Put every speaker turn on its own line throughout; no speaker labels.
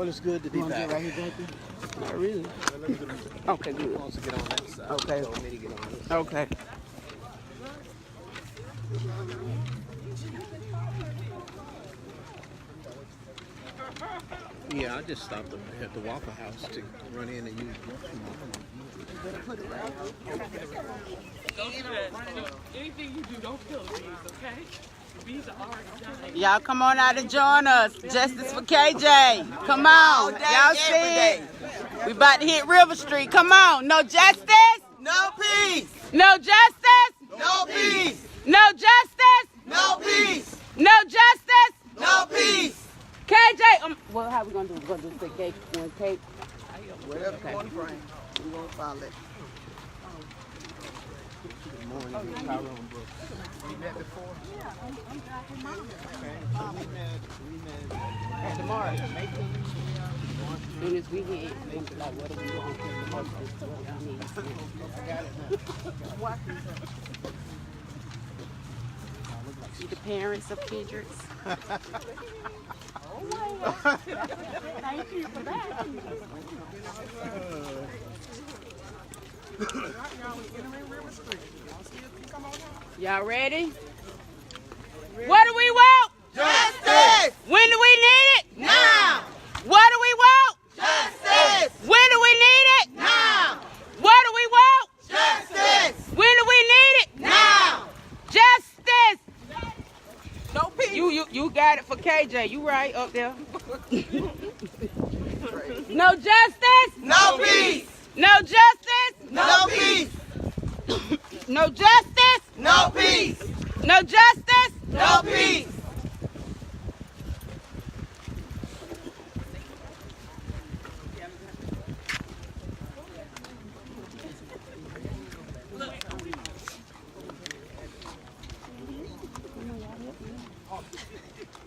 Well, it's good to be back.
Right here, Jackie?
Not really. Okay, good.
Wants to get on that side.
Okay.
Told me to get on this.
Okay.
Yeah, I just stopped at the Waffle House to run in and use the
Anything you do, don't kill these, okay? These are already done.
Y'all come on out and join us. Justice for KJ. Come on. Y'all see it? We about to hit River Street. Come on. No justice?
No peace!
No justice?
No peace!
No justice?
No peace!
No justice?
No peace!
KJ. Well, how we gonna do? We're gonna do the cake. One cake.
Whatever you want to bring, we're going to follow it.
Good morning. Tyrone Brooks. We met before?
Yeah, I'm back with mom.
Okay. So we met at tomorrow.
As soon as we hit, we'll be like, what do we want? What we need. See the parents of Kendrick's.
Thank you for that.
Y'all ready? What do we want?
Justice!
When do we need it?
Now!
What do we want?
Justice!
When do we need it?
Now!
What do we want?
Justice!
When do we need it?
Now!
Justice!
No peace!
You got it for KJ. You right up there. No justice?
No peace!
No justice?
No peace!
No justice?
No peace!
No justice?
No peace!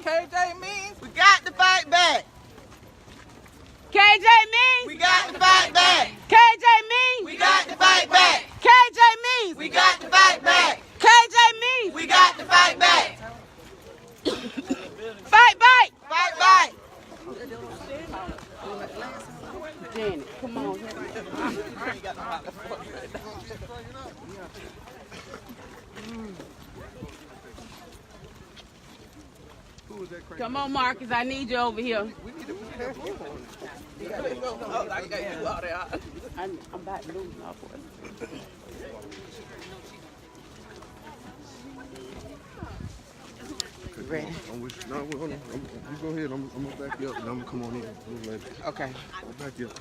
KJ means we got to fight back.
KJ means
We got to fight back.
KJ means
We got to fight back.
KJ means
We got to fight back.
KJ means
We got to fight back.
fight back.
Fight back.
Janet, come on. Come on, Marcus. I need you over here. I'm about to lose my voice. Ready?
No, hold on. You go ahead. I'm gonna back you up, and I'm gonna come on in.
Okay.
I'll back you up.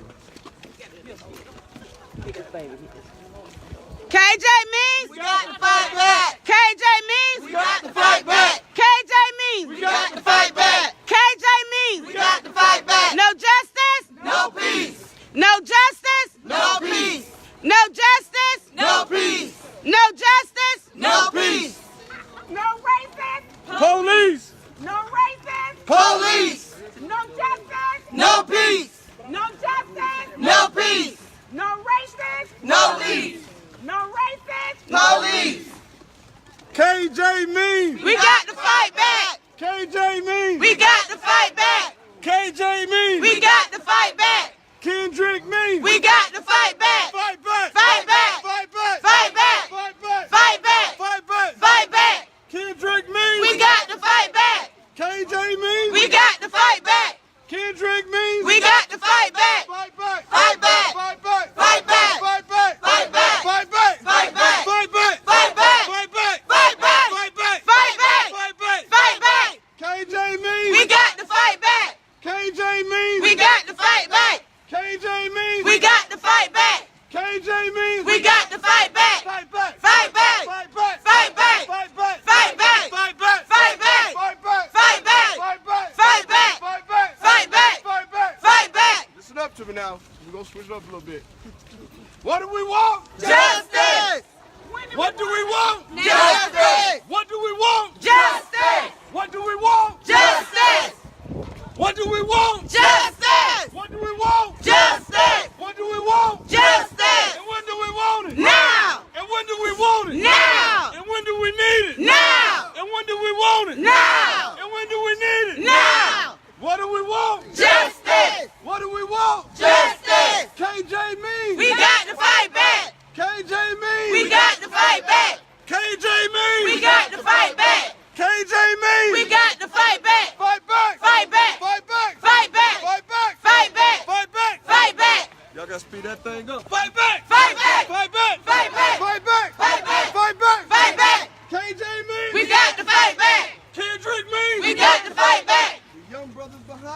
KJ means
We got to fight back.
KJ means
We got to fight back.
KJ means
We got to fight back.
KJ means
We got to fight back.
no justice,
No peace.
no justice,
No peace.
no justice,
No peace.
no justice,
No peace.
no racist,
Police!
no racist,
Police.
no justice,
No peace.
no justice,
No peace.
no racist,
No peace.
no racist.
Police.
KJ means!
We got to fight back.
KJ means!
We got to fight back.
KJ means!
We got to fight back.
Kendrick means!
We got to fight back.
Fight back!
Fight back.
Fight back!
Fight back.
Fight back!
Fight back.
Fight back!
Fight back.
Kendrick means!
We got to fight back.
KJ means!
We got to fight back.
Kendrick means!
We got to fight back.
Fight back!
Fight back.
Fight back!
Fight back.
Fight back!
Fight back.
Fight back!
Fight back.
Fight back!
Fight back.
Fight back!
Fight back.
Fight back!
Fight back.
Fight back!
Fight back.
KJ means!
We got to fight back.
KJ means!
We got to fight back.
KJ means!
We got to fight back.
KJ means!
We got to fight back.
Fight back!
Fight back.
Fight back!
Fight back.
Fight back!
Fight back.
Fight back!
Fight back.
Fight back!
Fight back.
Fight back!
Fight back.
Fight back!
Fight back.
Fight back!
Fight back.
Listen up to me now. We're gonna switch it up a little bit. What do we want?
Justice.
What do we want?
Justice.
What do we want?
Justice.
What do we want?
Justice.
What do we want?
Justice.
What do we want?
Justice.
What do we want?
Justice.
And when do we want it?
Now.
And when do we want it?
Now.
And when do we need it?
Now.
And when do we want it?
Now.
And when do we need it?
Now.
What do we want?
Justice.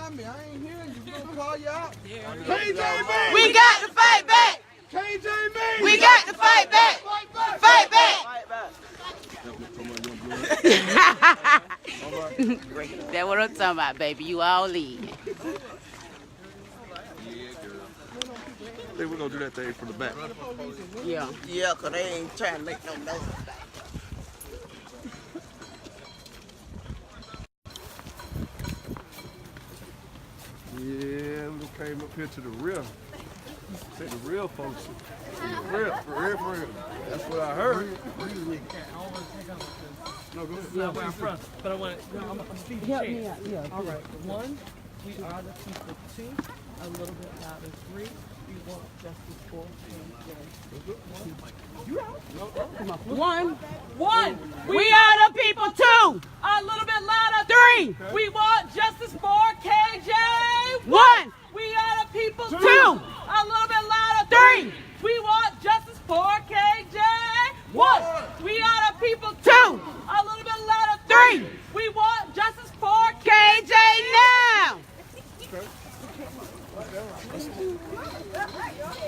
behind me. I ain't hearing you. We gonna call you out.
KJB! We got to fight back!
KJB!
We got to fight back! Fight back! That's what I'm talking about, baby. You all in.
I think we're gonna do that thing from the back.
Yeah.
Yeah, because they ain't trying to make no noise.
Yeah, we came up here to the real. Say the real folks. For real. That's what I heard. No, go ahead.
Yeah, where I'm from. But I want to, I'm Steve Chase.
Yeah.
All right. 1, we are the people. 2, a little bit louder. 3, we want justice for
One. We are the people. 2.
a little bit louder.
3.
We want justice for KJ.
1.
We are the people.
2.
A little bit louder.
3.
We want justice for KJ. 1. We are the people.
2.
A little bit louder.
3.
We want justice for
KJ now.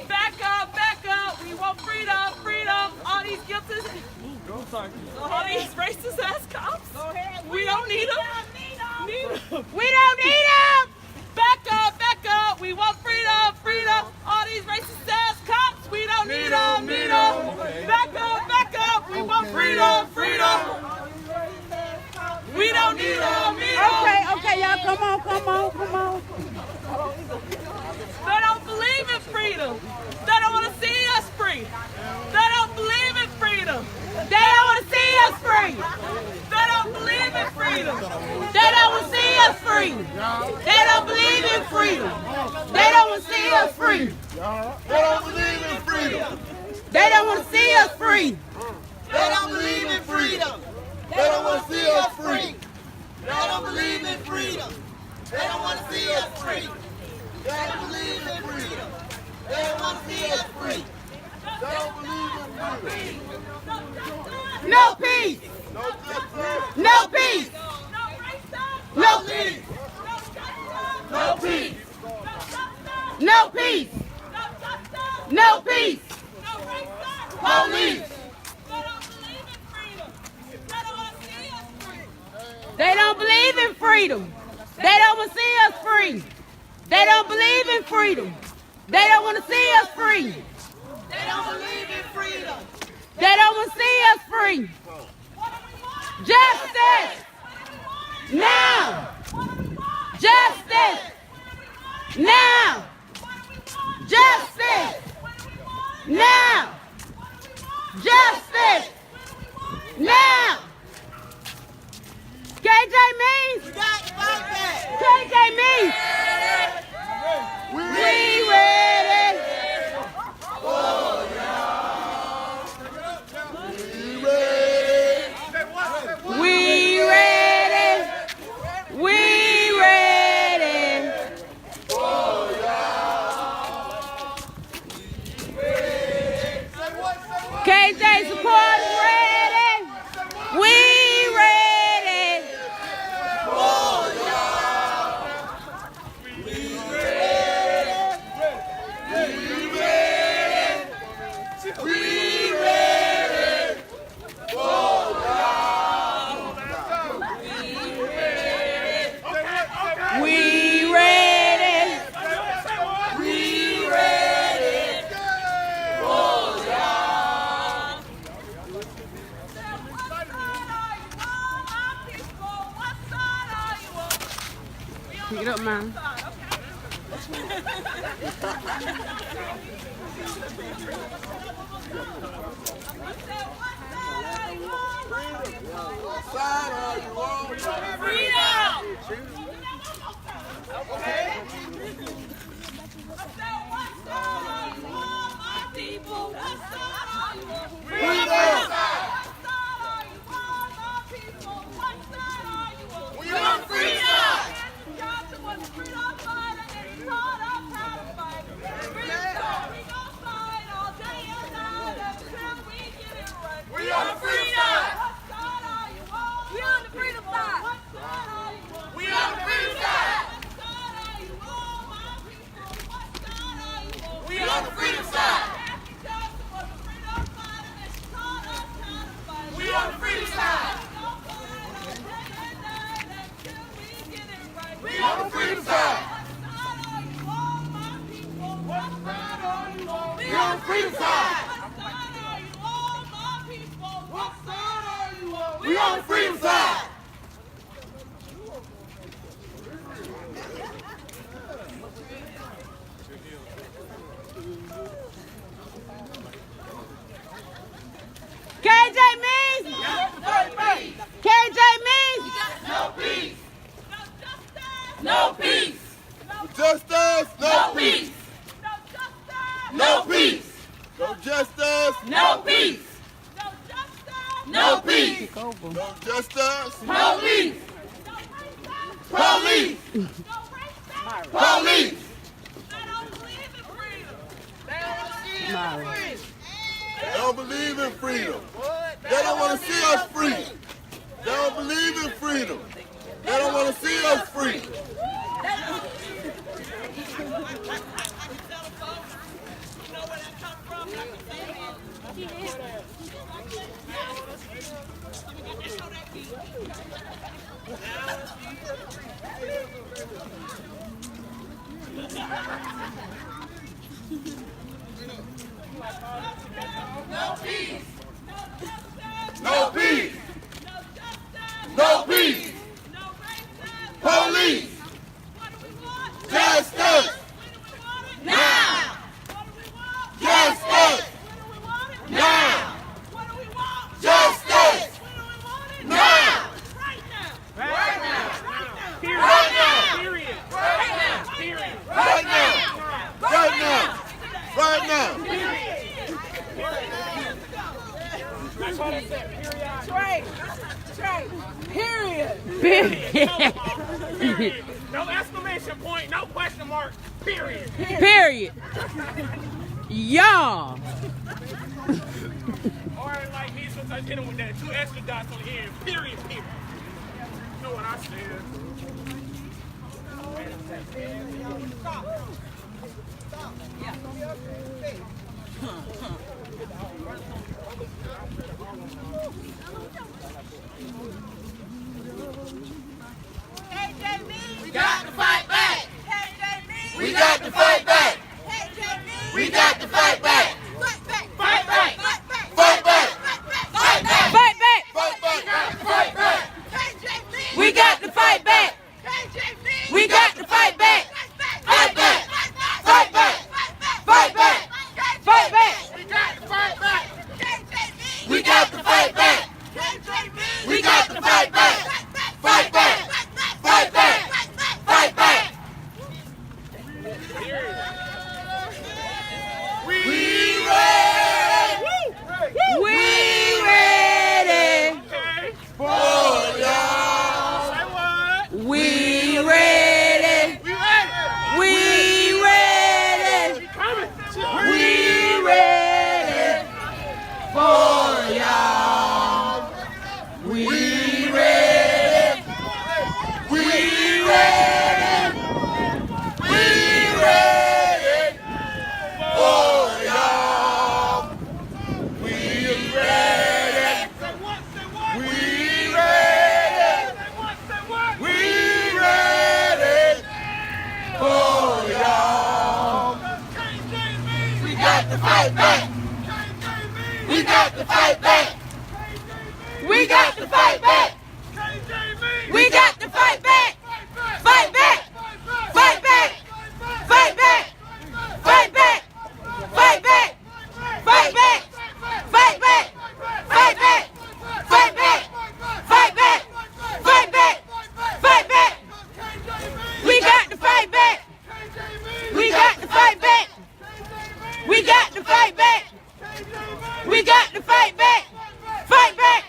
Back up. We want freedom. All these guilty, all these racist ass cops. We don't need them.
We don't need them.
Back up. We want freedom. All these racist ass cops. We don't need them. Back up. We want freedom. We don't need them.
Okay, y'all, come on.
They don't believe in freedom. They don't want to see us free. They don't believe in freedom.
They don't want to see us free.
They don't believe in freedom.
They don't want to see us free. They don't believe in freedom. They don't want to see us free.
They don't believe in freedom.
They don't want to see us free.
They don't believe in freedom.
They don't want to see us free.
They don't believe in freedom. They don't want to see us free. They don't believe in freedom. They don't want to see us free.
They don't believe in freedom.
No peace. No peace. No peace.
No peace.
No peace. No peace. Police. They don't believe in freedom. They don't want to see us free. They don't believe in freedom. They don't want to see us free.
They don't believe in freedom.
They don't want to see us free. Justice. Now. Justice. Now. Justice. Now. Justice. Now. KJ means.
We got to fight back.
KJ means. We ready. We ready. We ready. KJ support ready. We ready. We ready. We ready. Pick it up, man.
Side are you on?
Freedom!
We want freedom.
Johnson was a freedom fighter and he taught us how to fight. We gon' fight all day and night until we get it right.
We want freedom.
What side are you on? We on the freedom side. What side are you on?
We on the freedom side.
What side
KJ Means! KJ Means!
No peace.
No peace.
Justice. No peace. No peace. No justice.
No peace.
No peace. No justice. Police. Police. Police. They don't believe in freedom. They don't want to see us free. They don't believe in freedom. They don't want to see us free.
No peace.
No peace. No peace. Police. Justice.
Now.
Justice. Now. Justice. Now.
Right now.
Right now.
Right now.
Period. Right now. Right now. Right now.
Period.
No exclamation point, no question mark, period.
Period. Y'all.
Or like me, sometimes hit him with that 2 extra dots on the end, period, period. You know what I said?
We got to fight back. We got to fight back. We got to fight back. Fight back. Fight back. Fight back. Fight back.
Fight back.
Fight back. Fight back.
We got to fight back. We got to fight back.
Fight back. Fight back. Fight back.
Fight back.
We got to fight back. We got to fight back. We got to fight back. Fight back. Fight back. Fight back. We ready.
We ready.
For y'all.
Say what?
We ready. We ready.
Coming.
We ready for y'all. We
ready. We ready. We ready. For y'all. We ready.
Say what? Say what?
We ready.
Say what? Say what?
We ready. For y'all. We got to fight back. We got to fight back.
We got to fight back. We got to fight back. Fight back. Fight back. Fight back. Fight back. Fight back. Fight back. Fight back. Fight back. Fight back. Fight back. Fight back. Fight back. We got to fight back. We got to fight back. We got to fight back. We got to fight back. Fight back.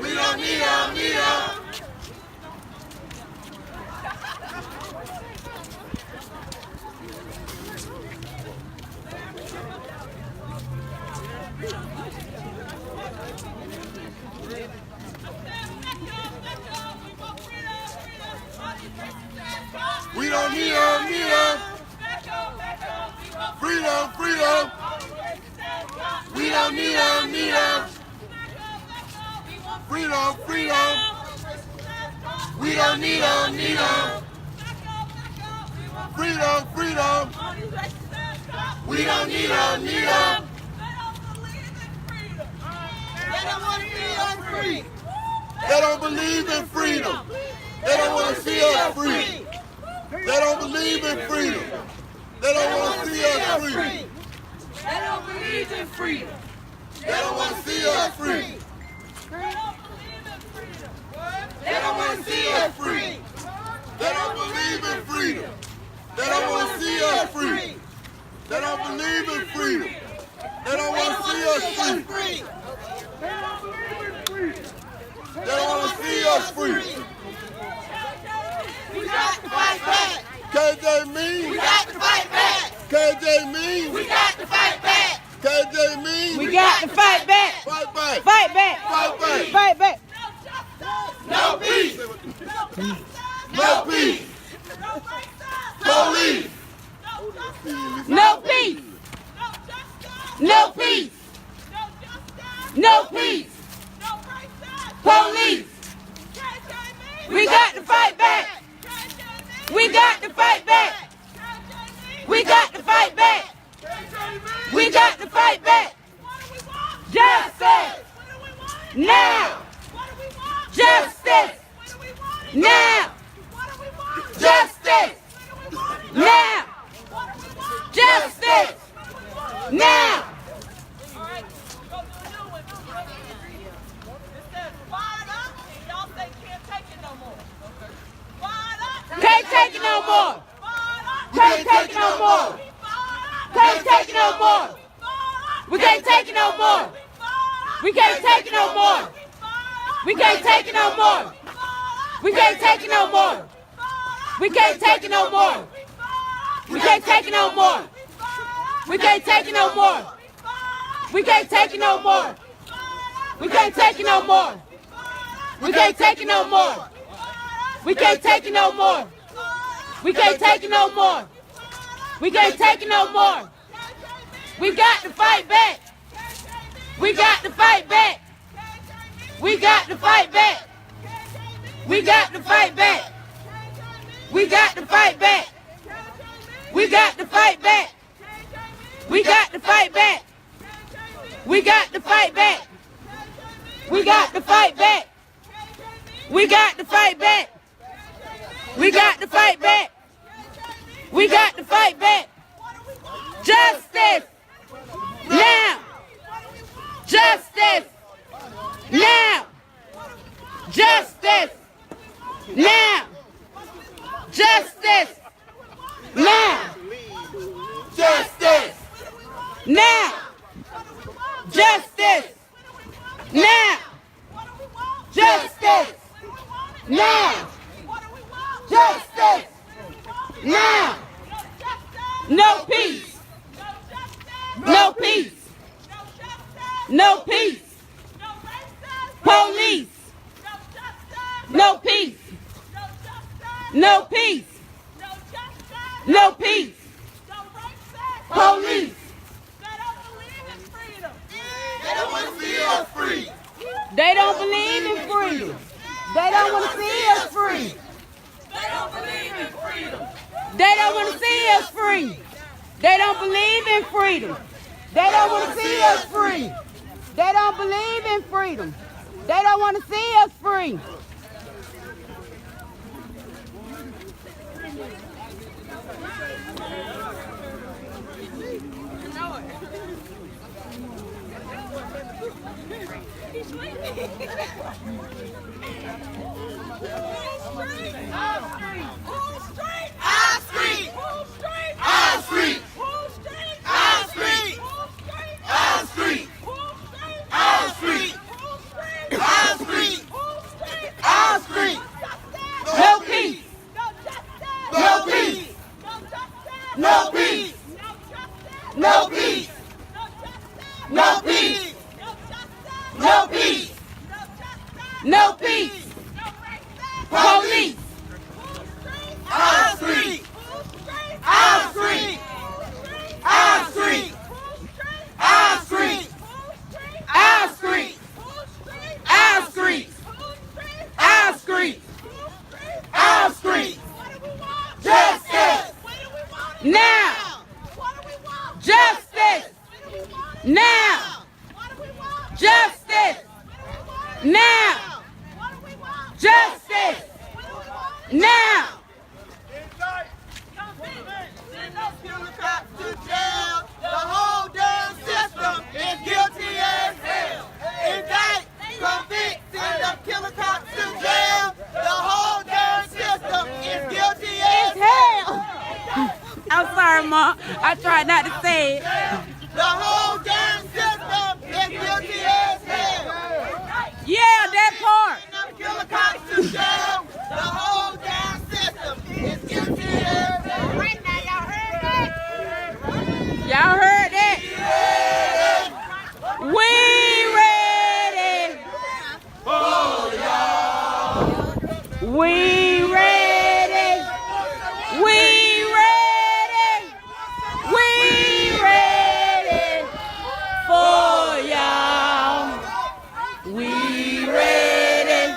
We don't need them, need them. We don't need them, need them. Freedom, freedom. We don't need them, need them. Freedom, freedom. We don't need them, need them. freedom, freedom. We don't need them, need them.
They don't want to see us free.
They don't believe in freedom. They don't want to see us free. They don't believe in freedom. They don't want to see us free.
They don't believe in freedom.
They don't want to see us free.
They don't want to see us free.
They don't believe in freedom. They don't want to see us free. They don't believe in freedom. They don't want to see us free. They don't want to see us free.
We got to fight back.
KJ mean.
We got to fight back.
KJ mean.
We got to fight back.
KJ mean.
We got to fight back.
Fight back.
Fight back.
Fight back.
Fight back.
No peace. No peace. Police.
No peace. No peace. No peace. Police. We got to fight back. We got to fight back. We got to fight back. We got to fight back. Justice. Now. Justice. Now. Justice. Now. Justice. Now. Can't take it no more. Can't take it no more. Can't take it no more. We can't take it no more. We can't take it no more. We can't take it no more. We can't take it no more. We can't take it no more. We can't take it no more. We can't take it no more. We can't take it no more. We can't take it no more. We can't take it no more. We can't take it no more. We can't take it no more. We can't take it no more. We got to fight back. We got to fight back. We got to fight back. We got to fight back. We got to fight back. We got to fight back. We got to fight back. We got to fight back. We got to fight back. We got to fight back. We got to fight back. We got to fight back. Justice. Now. Justice. Now. Justice. Now. Justice. Now.
Justice.
Now. Justice. Now. Justice. Now. Justice. Now. No peace. No peace. No peace. Police. No peace. No peace. No peace. Police.
They don't want to see us free.
They don't believe in freedom. They don't want to see us free.
They don't believe in freedom.
They don't want to see us free. They don't believe in freedom. They don't want to see us free. They don't believe in freedom. They don't want to see us free. No peace. No peace. No peace. No peace. No peace. No peace. No peace. Police.
Our street. Our street. Our street. Our street.
Our street. Our street. Our street.
Our street. Justice.
Now.
What do we want?
Justice.
What do we want?
Now.
Send those killer cops to jail. The whole damn system is guilty as hell. Indict, convict, send those killer cops to jail. The whole damn system is guilty as
Hell. I'm sorry, Ma. I tried not to say it.
The whole damn system is guilty as hell.
Yeah, that part.
Send those killer cops to jail. The whole damn system is guilty as hell.
Right now, y'all heard that?
Y'all heard that? We ready. We ready. We ready. We ready for y'all. We ready.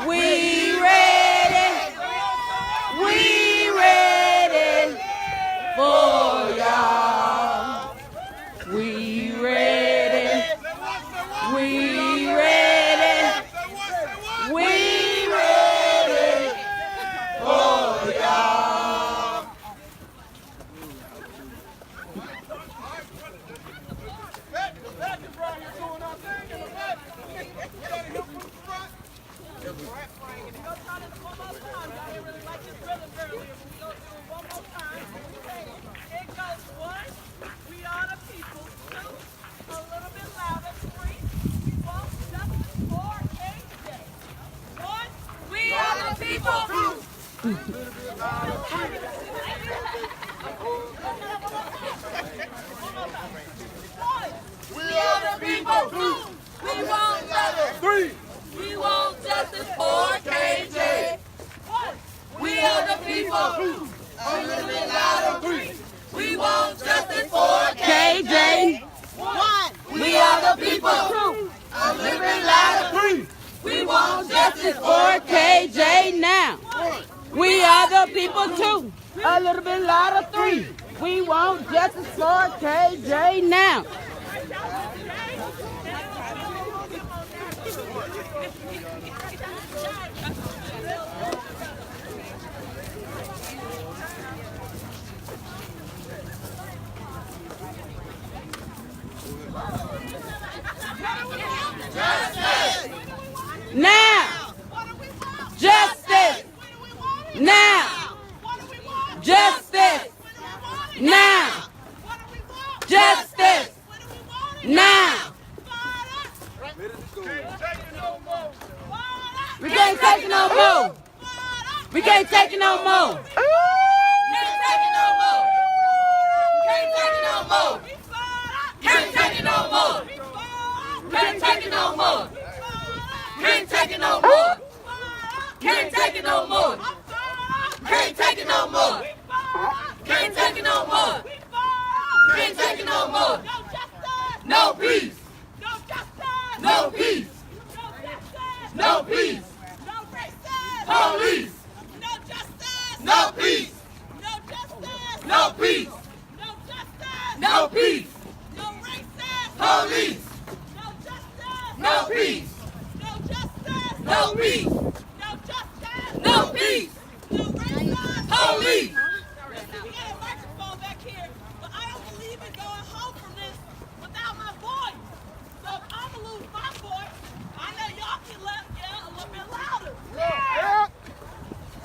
We ready. We ready for y'all. We ready. We ready. We ready for y'all.
It goes one, we are the people. Two, a little bit louder. Three, we want justice for AJ. One, we are the people. We are the people. We want justice.
Three.
We want justice for KJ. One, we are the people. A little bit louder. Three, we want justice for
KJ.
One.
we are the people. A little bit louder.
Three.
We want justice
For KJ now. We are the people too. A little bit louder. Three. We want justice for KJ now. Now. Justice. Now. Justice. Now. Justice. Now. We can't take it no more. We can't take it no more.
Can't take it no more. Can't take it no more. Can't take it no more. Can't take it no more. Can't take it no more. Can't take it no more. Can't take it no more. Can't take it no more. Can't take it no more. No peace. No peace. No peace. Police. No peace. No peace. No peace. Police. No peace. No peace. No peace. Police.
We got a microphone back here, but I don't believe in going home from this without my voice. So if I'm gonna lose my voice, I know y'all can yell a little bit louder. Yeah.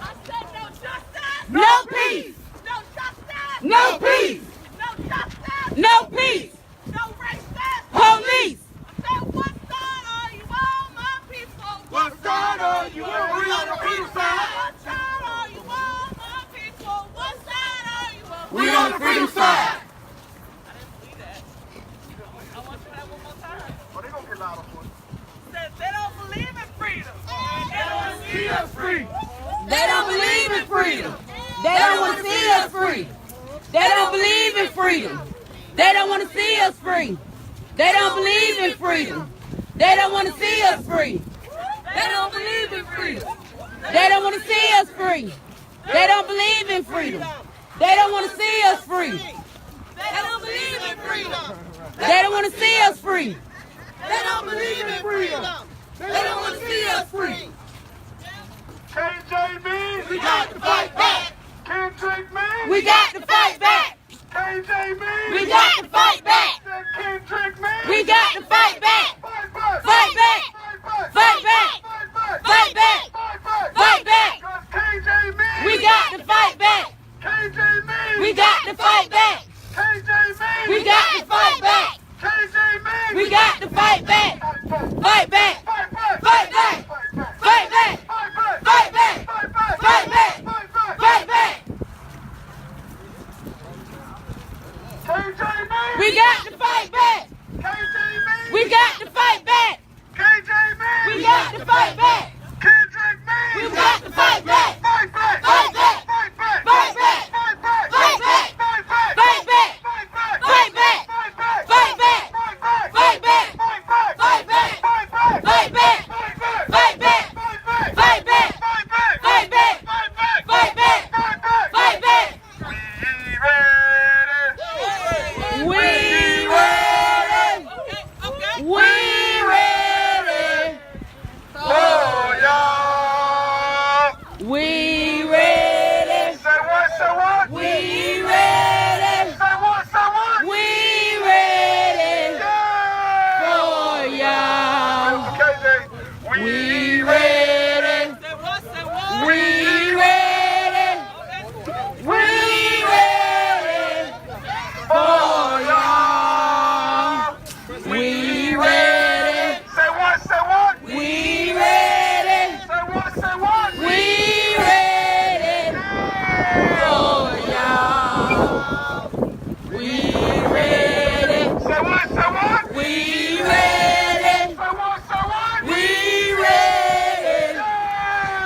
I said no justice.
No peace.
No justice.
No peace.
No justice.
No peace.
No racist.
Police.
I said what side are you on, my people?
What side are you on? We on the freedom side.
What side are you on, my people? What side are you on?
We on the freedom side.
I want you to have one more time.
Oh, they gonna get louder for you.
Said they don't believe in freedom. They don't
See us free.
They don't believe in freedom. They don't want to see us free. They don't believe in freedom. They don't want to see us free. They don't believe in freedom. They don't want to see us free. They don't believe in freedom. They don't want to see us free. They don't believe in freedom. They don't want to see us free.
They don't believe in freedom.
They don't want to see us free.
They don't believe in freedom.
They don't want to see us free.
KJB,
We got to fight back.
Kendrick man,
We got to fight back.
KJB,
We got to fight back.
Kendrick man,
We got to fight back.
fight back,
Fight back. Fight back. Fight back. Fight back.
KJB,
We got to fight back.
KJB,
We got to fight back.
KJB,
We got to fight back.
KJB,
We got to fight back. Fight back.
fight back,
Fight back. Fight back. Fight back. Fight back. Fight back.
KJB,
We got to fight back.
KJB,
We got to fight back.
KJB,
We got to fight back.
Kendrick man,
We got to fight back.
fight back,
Fight back.
fight back,
Fight back.
fight back,
Fight back.
fight back,
Fight back.
fight back,
Fight back.
fight back,
Fight back.
fight back,
Fight back.
fight back,
Fight back.
fight back,
Fight back.
fight back,
Fight back.
fight back,
Fight back.
fight back,
Fight back.
fight back,
Fight back.
fight back,
Fight back.
We ready?
We ready. We ready.
Oh, y'all.
We ready.
Say what, say what?
We ready.
Say what, say what?
We ready
Yeah.
for y'all.
KJ,
We ready.
Say what? Say what?
We ready. We ready for y'all. We ready.
say what, say what?
We ready.
Say what, say what?
We ready for y'all. We ready.
Say what, say what?
We ready.
Say what, say what?
We ready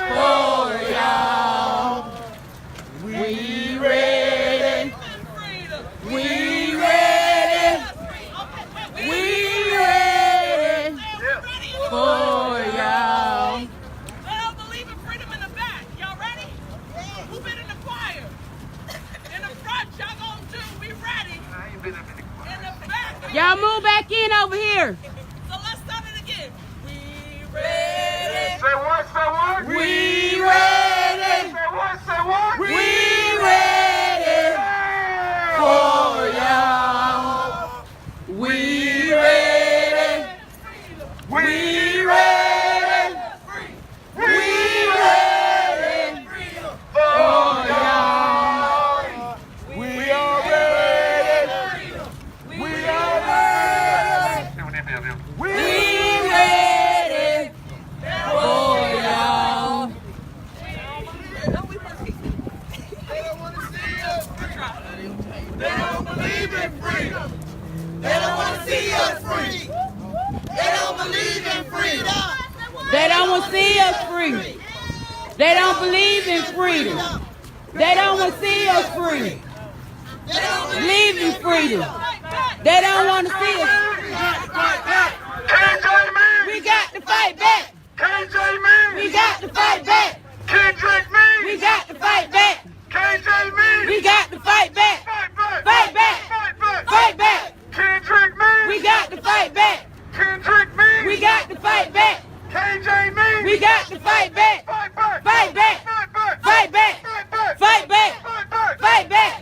for y'all. We ready. We ready. We ready for y'all.
They don't believe in freedom in the back. Y'all ready? Who been in the choir? In the front, y'all gonna do. We ready. In the back.
Y'all move back in over here.
So let's start it again. We ready.
Say what, say what?
We ready.
Say what, say what?
We ready for y'all. We ready. We ready. We ready for y'all.
We are ready. We are ready.
We ready for y'all.
They don't believe in freedom. They don't want to see us free. They don't believe in freedom.
They don't want to see us free. They don't believe in freedom. They don't want to see us free.
They don't
Believe in freedom. They don't want to see us.
KJ man,
We got to fight back.
KJ man,
We got to fight back.
Kendrick man,
We got to fight back.
KJ man,
We got to fight back.
fight back,
Fight back.
fight back,
Fight back.
Kendrick man,
We got to fight back.
Kendrick man,
We got to fight back.
KJ man,
We got to fight back.
fight back,
Fight back.
fight back,
Fight back.
fight back,
Fight back.
fight back,
Fight back.
fight back,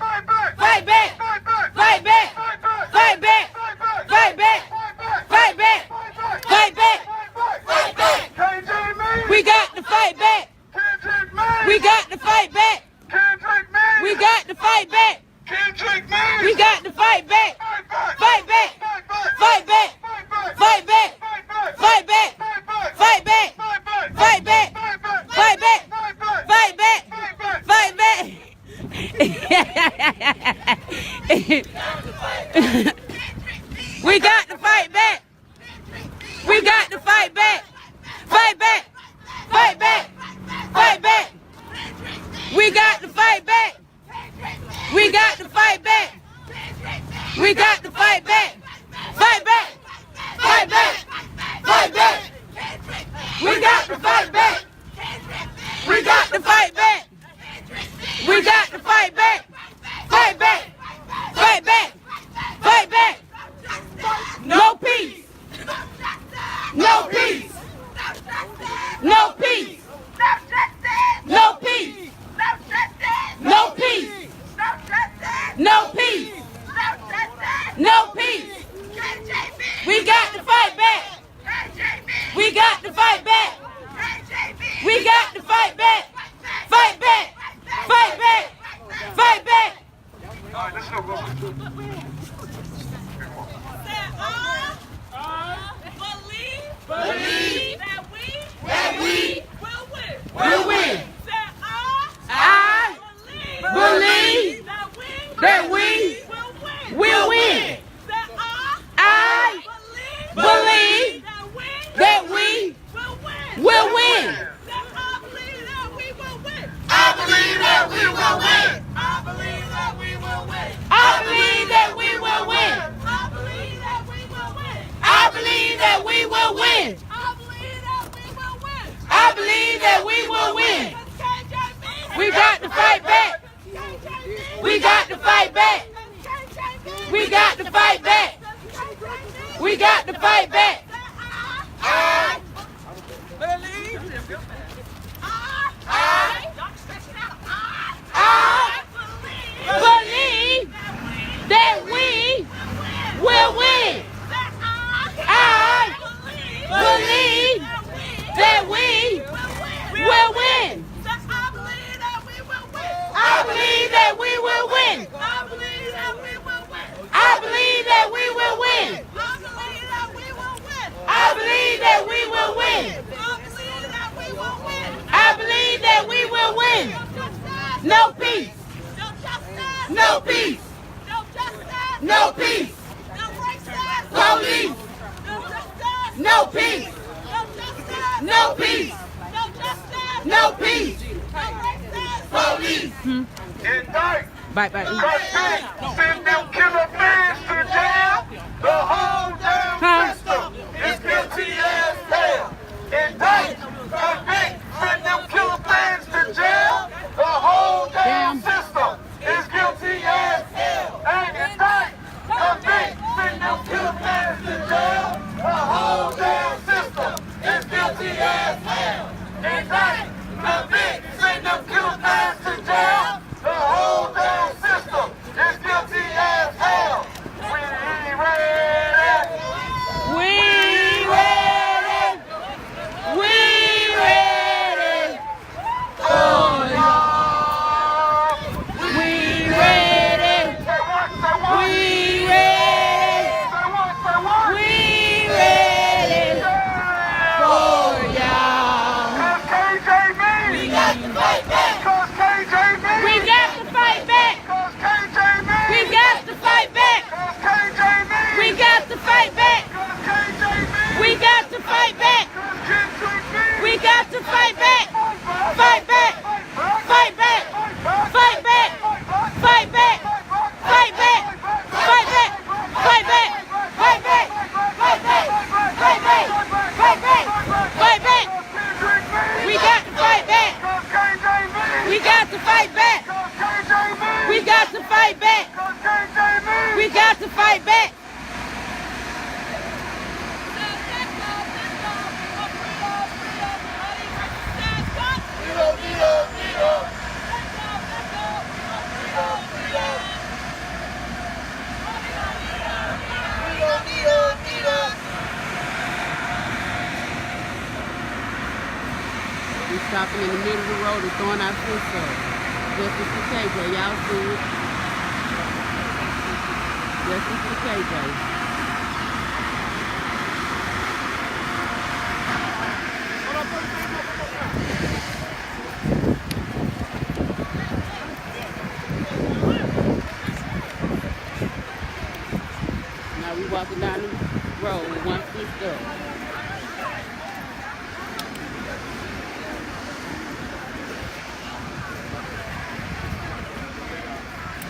Fight back.
fight back,
Fight back.
fight back,
Fight back.
fight back,
Fight back. Fight back.
fight back, KJ man,
We got to fight back.
Kendrick man,
We got to fight back.
Kendrick man,
We got to fight back.
Kendrick man,
We got to fight back.
fight back,
Fight back.
fight back,
Fight back.
fight back,
Fight back.
fight back,
Fight back.
fight back,
Fight back.
fight back,
Fight back. Fight back. We got to fight back. We got to fight back. Fight back. Fight back. Fight back. We got to fight back. We got to fight back. We got to fight back. Fight back. Fight back. Fight back. We got to fight back. fight back. Fight back. Fight back. Fight back.
All right, let's go.
Believe that we will win.
We'll win.
Say I
Believe
that we
will win.
Say
I
believe
that we
will
will
win.
win.
Say I believe that we will win.
I believe that we will win.
I believe that we will win.
I believe that we will win.
I believe that we will win.
I believe that we will win.
I believe that we will win.
I believe that we will win. We got to fight back. We got to fight back. We got to fight back. We got to fight back.
I
Believe that we will win. I believe that we will win. I believe that we will win. I believe that we will win. I believe that we will win. I believe that we will win. No peace. No peace. No peace. Police. No peace. No peace. No peace. Police.
Indict.
Bye.
Send them killer fans to jail. The whole damn system is guilty as hell. Indict, convict, send them killer fans to jail. The whole damn system is guilty as hell. And indict, convict, send them killer fans to jail. The whole damn system is guilty as hell. Indict, convict, send them killer fans to jail. The whole damn system is guilty as hell. We ready.
We ready. We ready. Oh, we ready.
Say what? Say what?
We ready.
Say what? Say what?
We ready for y'all.
Cause KJB.
We got to fight back.
Cause KJB.
We got to fight back.
Cause KJB.
We got to fight back.
Cause KJB.
We got to fight back.
Cause KJB.
We got to fight back.
Cause Kendrick.
We got to fight back. Fight back. Fight back. Fight back. Fight back. Fight back. Fight back. Fight back. Fight back. Fight back. Fight back. Fight back. Fight back. We got to fight back.
Cause KJB.
We got to fight back.
Cause KJB.
We got to fight back.
Cause KJB.
We got to fight back. We stopping in the middle of the road and throwing our fists up. Justice for KJ, y'all see it? Justice for KJ. Now we walking down the road with one fist up.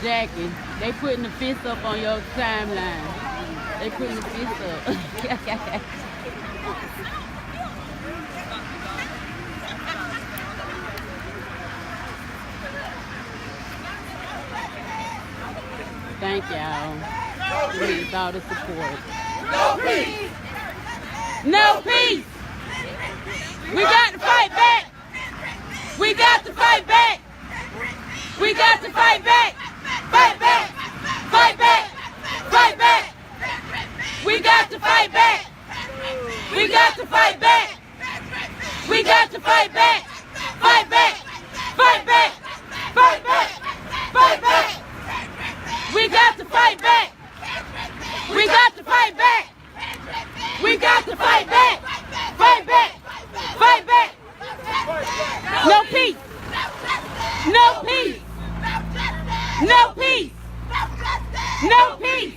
Jackie, they putting the fist up on your timeline. They putting the fist up. Thank y'all. We need all the support.
No peace.
No peace. We got to fight back. We got to fight back. We got to fight back. Fight back. Fight back. Fight back. We got to fight back. We got to fight back. We got to fight back. Fight fight back. We got to fight back. Fight back. Fight back. No peace. No peace. No peace. No peace.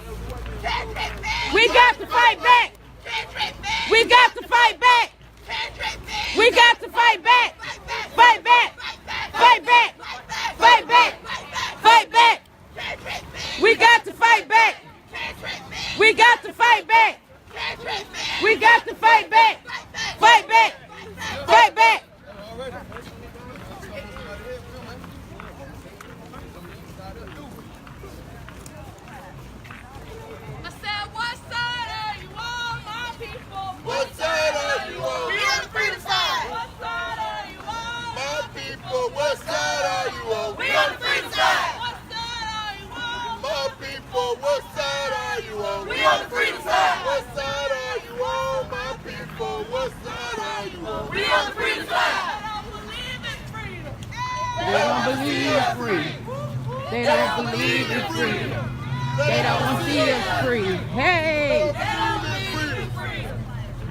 We got to fight back. We got to fight back. We got to fight back. Fight back. Fight back. Fight back. Fight back. We got to fight back. We got to fight back. We got to fight back. Fight back. Fight back.
I said, what side are you on, my people?
What side are you on?
We on the freedom side.
What side are you on?
My people, what side are you on?
We on the freedom side.
What side are you on?
My people, what side are you on?
We on the freedom side.
What side are you on? My people, what side are you on?
We on the freedom side.
I don't believe in freedom.
They don't believe in free. They don't believe in freedom. They don't want to see us free. Hey!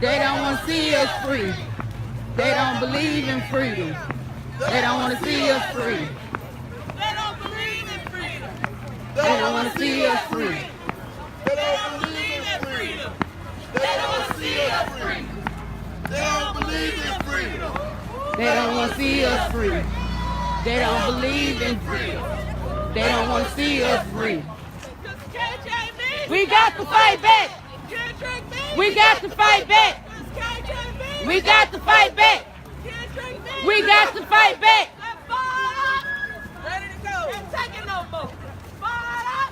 They don't want to see us free. They don't believe in freedom. They don't want to see us free.
They don't believe in freedom.
They don't want to see us free.
They don't believe in freedom. They don't want to see us free. They don't believe in freedom.
They don't want to see us free. They don't believe in freedom. They don't want to see us free. We got to fight back. We got to fight back. We got to fight back. We got to fight back.
Ready to go. Can't take it no more.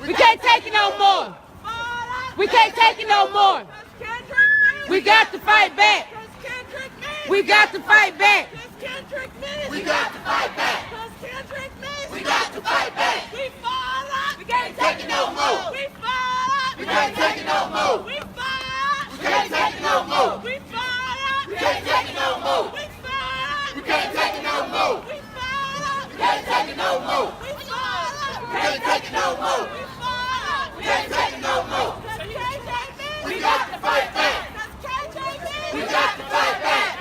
We can't take it no more. We can't take it no more. We got to fight back. We got to fight back.
We got to fight back. We got to fight back.
We fought.
We can't take it no more.
We fought.
We can't take it no more.
We fought.
We can't take it no more.
We fought.
We can't take it no more.
We fought.
We can't take it no more.
We fought.
We can't take it no more.
We fought.
We can't take it no more.
We fought.
We can't take it no more. We got to fight back. We got to fight back.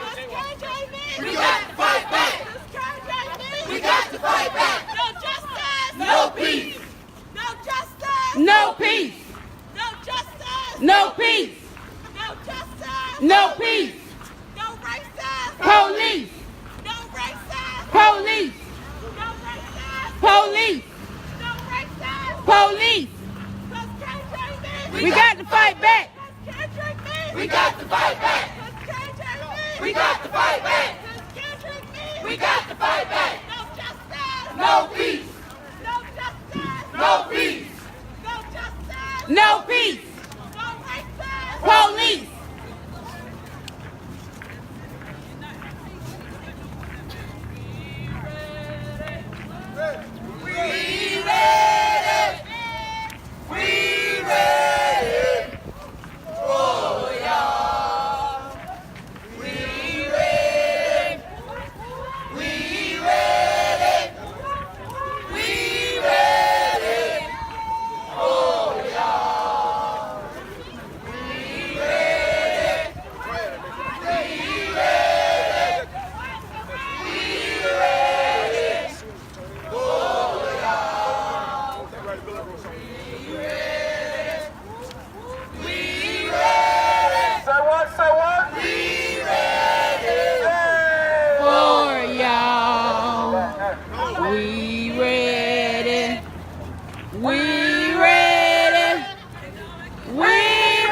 We got to fight back. We got to fight back.
No justice.
No peace.
No justice.
No peace.
No justice.
No peace.
No justice.
No peace.
No racist.
Police.
No racist.
Police.
No racist.
Police.
No racist.
Police. We got to fight back.
We got to fight back. We got to fight back. We got to fight back.
No justice.
No peace.
No justice.
No peace.
No justice.
No peace.
No racist.
Police.
We ready. We ready. Oh yeah. We ready. We ready. We ready. Oh yeah. We ready. We ready. We ready. Oh yeah. We ready. Say what? Say what? We ready.
For y'all. We ready. We ready. We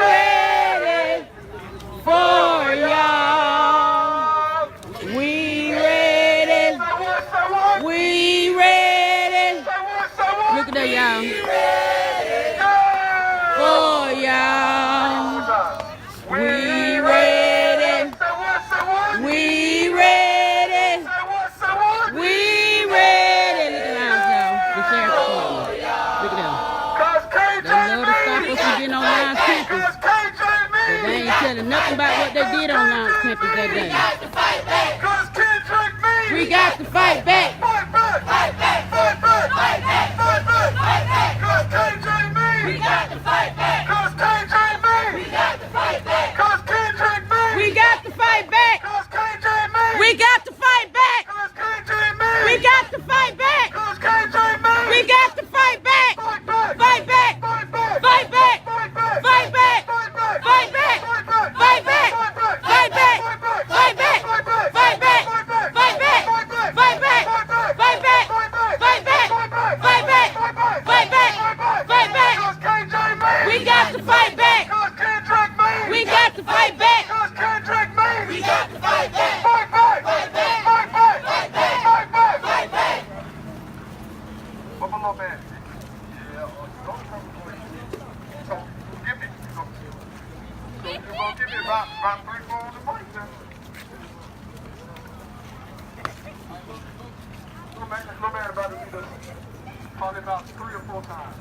ready. For y'all. We ready.
Say what? Say what?
We ready.
Say what? Say what?
Look at that, y'all.
Yeah.
For y'all. We ready.
Say what? Say what?
We ready.
Say what? Say what?
We ready. Look at them, y'all. The sheriff's department. Look at them.
Cause KJ
They love to stop us from getting on line campus.
Cause KJ
But they ain't telling nothing about what they did on line campus that day.
Cause Kendrick me.
We got to fight back.
Fight back. Fight back. Fight back. Fight back. Fight back. Cause KJ me.
We got to fight back.
Cause KJ me. fight now. Little man about to beat us. Probably about 3 or 4 times.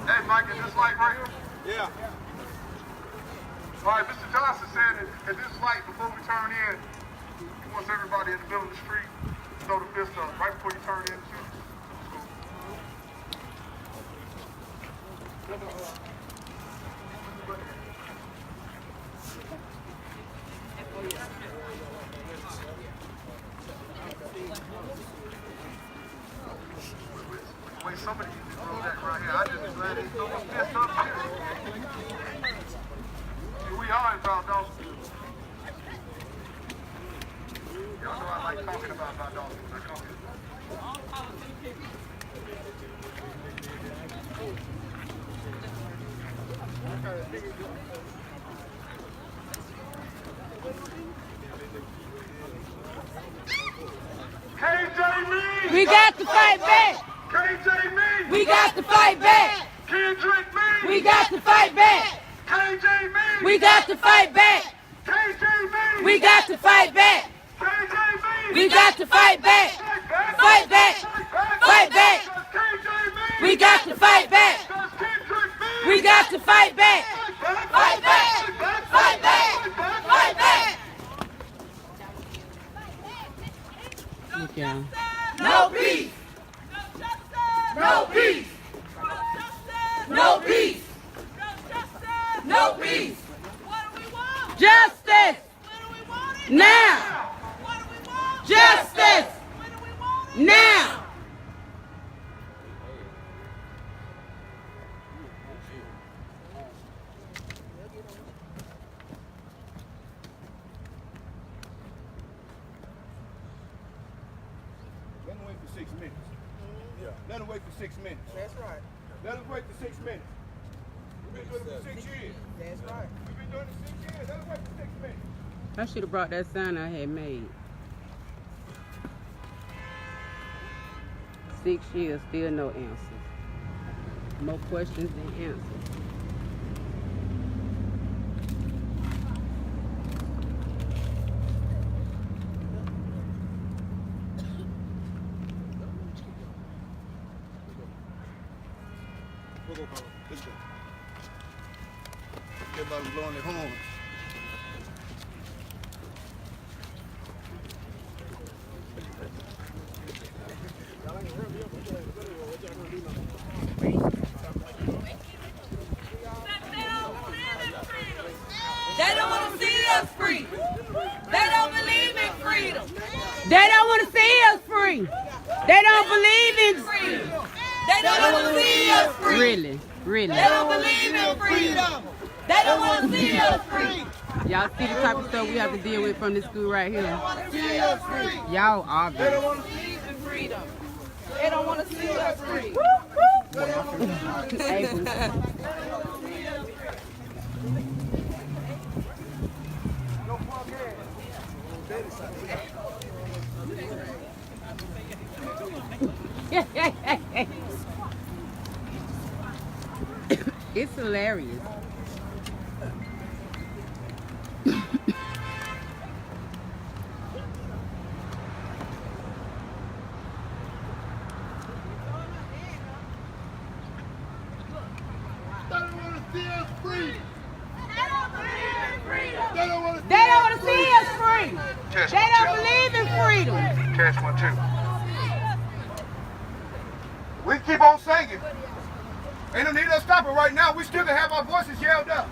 Hey, Mike, is this light right here? Yeah. All right, Mr. Johnson said at this light, before we turn in, he wants everybody in the middle of the street to throw the fist up right before you turn in. Wait, somebody needs to throw that right here. I just glad they throw a fist up here. We are in Valdosta. Y'all know I like talking about Valdosta when I come here. KJ
We got to fight back.
KJ Means!
We got to fight back.
Kendrick Means!
We got to fight back.
KJ Means!
We got to fight back.
KJ Means!
We got to fight back.
KJ Means!
We got to fight back. Fight back. Fight back.
KJ Means!
We got to fight back.
Kendrick Means!
We got to fight back. Fight back. Fight back. Fight back. Look y'all. No peace. No peace. No peace. No peace.
What do we want?
Justice.
When do we want it?
Now.
What do we want?
Justice.
When do we want it?
Now.
Let them wait for 6 minutes. Yeah. Let them wait for 6 minutes.
That's right.
Let them wait for 6 minutes. We've been doing it for 6 years.
That's right.
We've been doing it 6 years. Let them wait for 6 minutes.
I should have brought that sign I had made. 6 years, still no answers. More questions than answers.
Let's go. Everybody's blowing their horns.
They don't want to see us free. They don't believe in freedom. They don't want to see us free. They don't believe in freedom. They don't want to see us free. Really? Really? They don't believe in freedom. They don't want to see us free. Y'all see the type of stuff we have to deal with from this school right here. Y'all obvious.
They don't want to see the freedom. They don't want to see us free.
It's hilarious. They don't want to see us free. They don't believe in freedom.
Catch 1, 2. We keep on singing.
Ain't no need to stop it right now. We still can have our voices yelled up.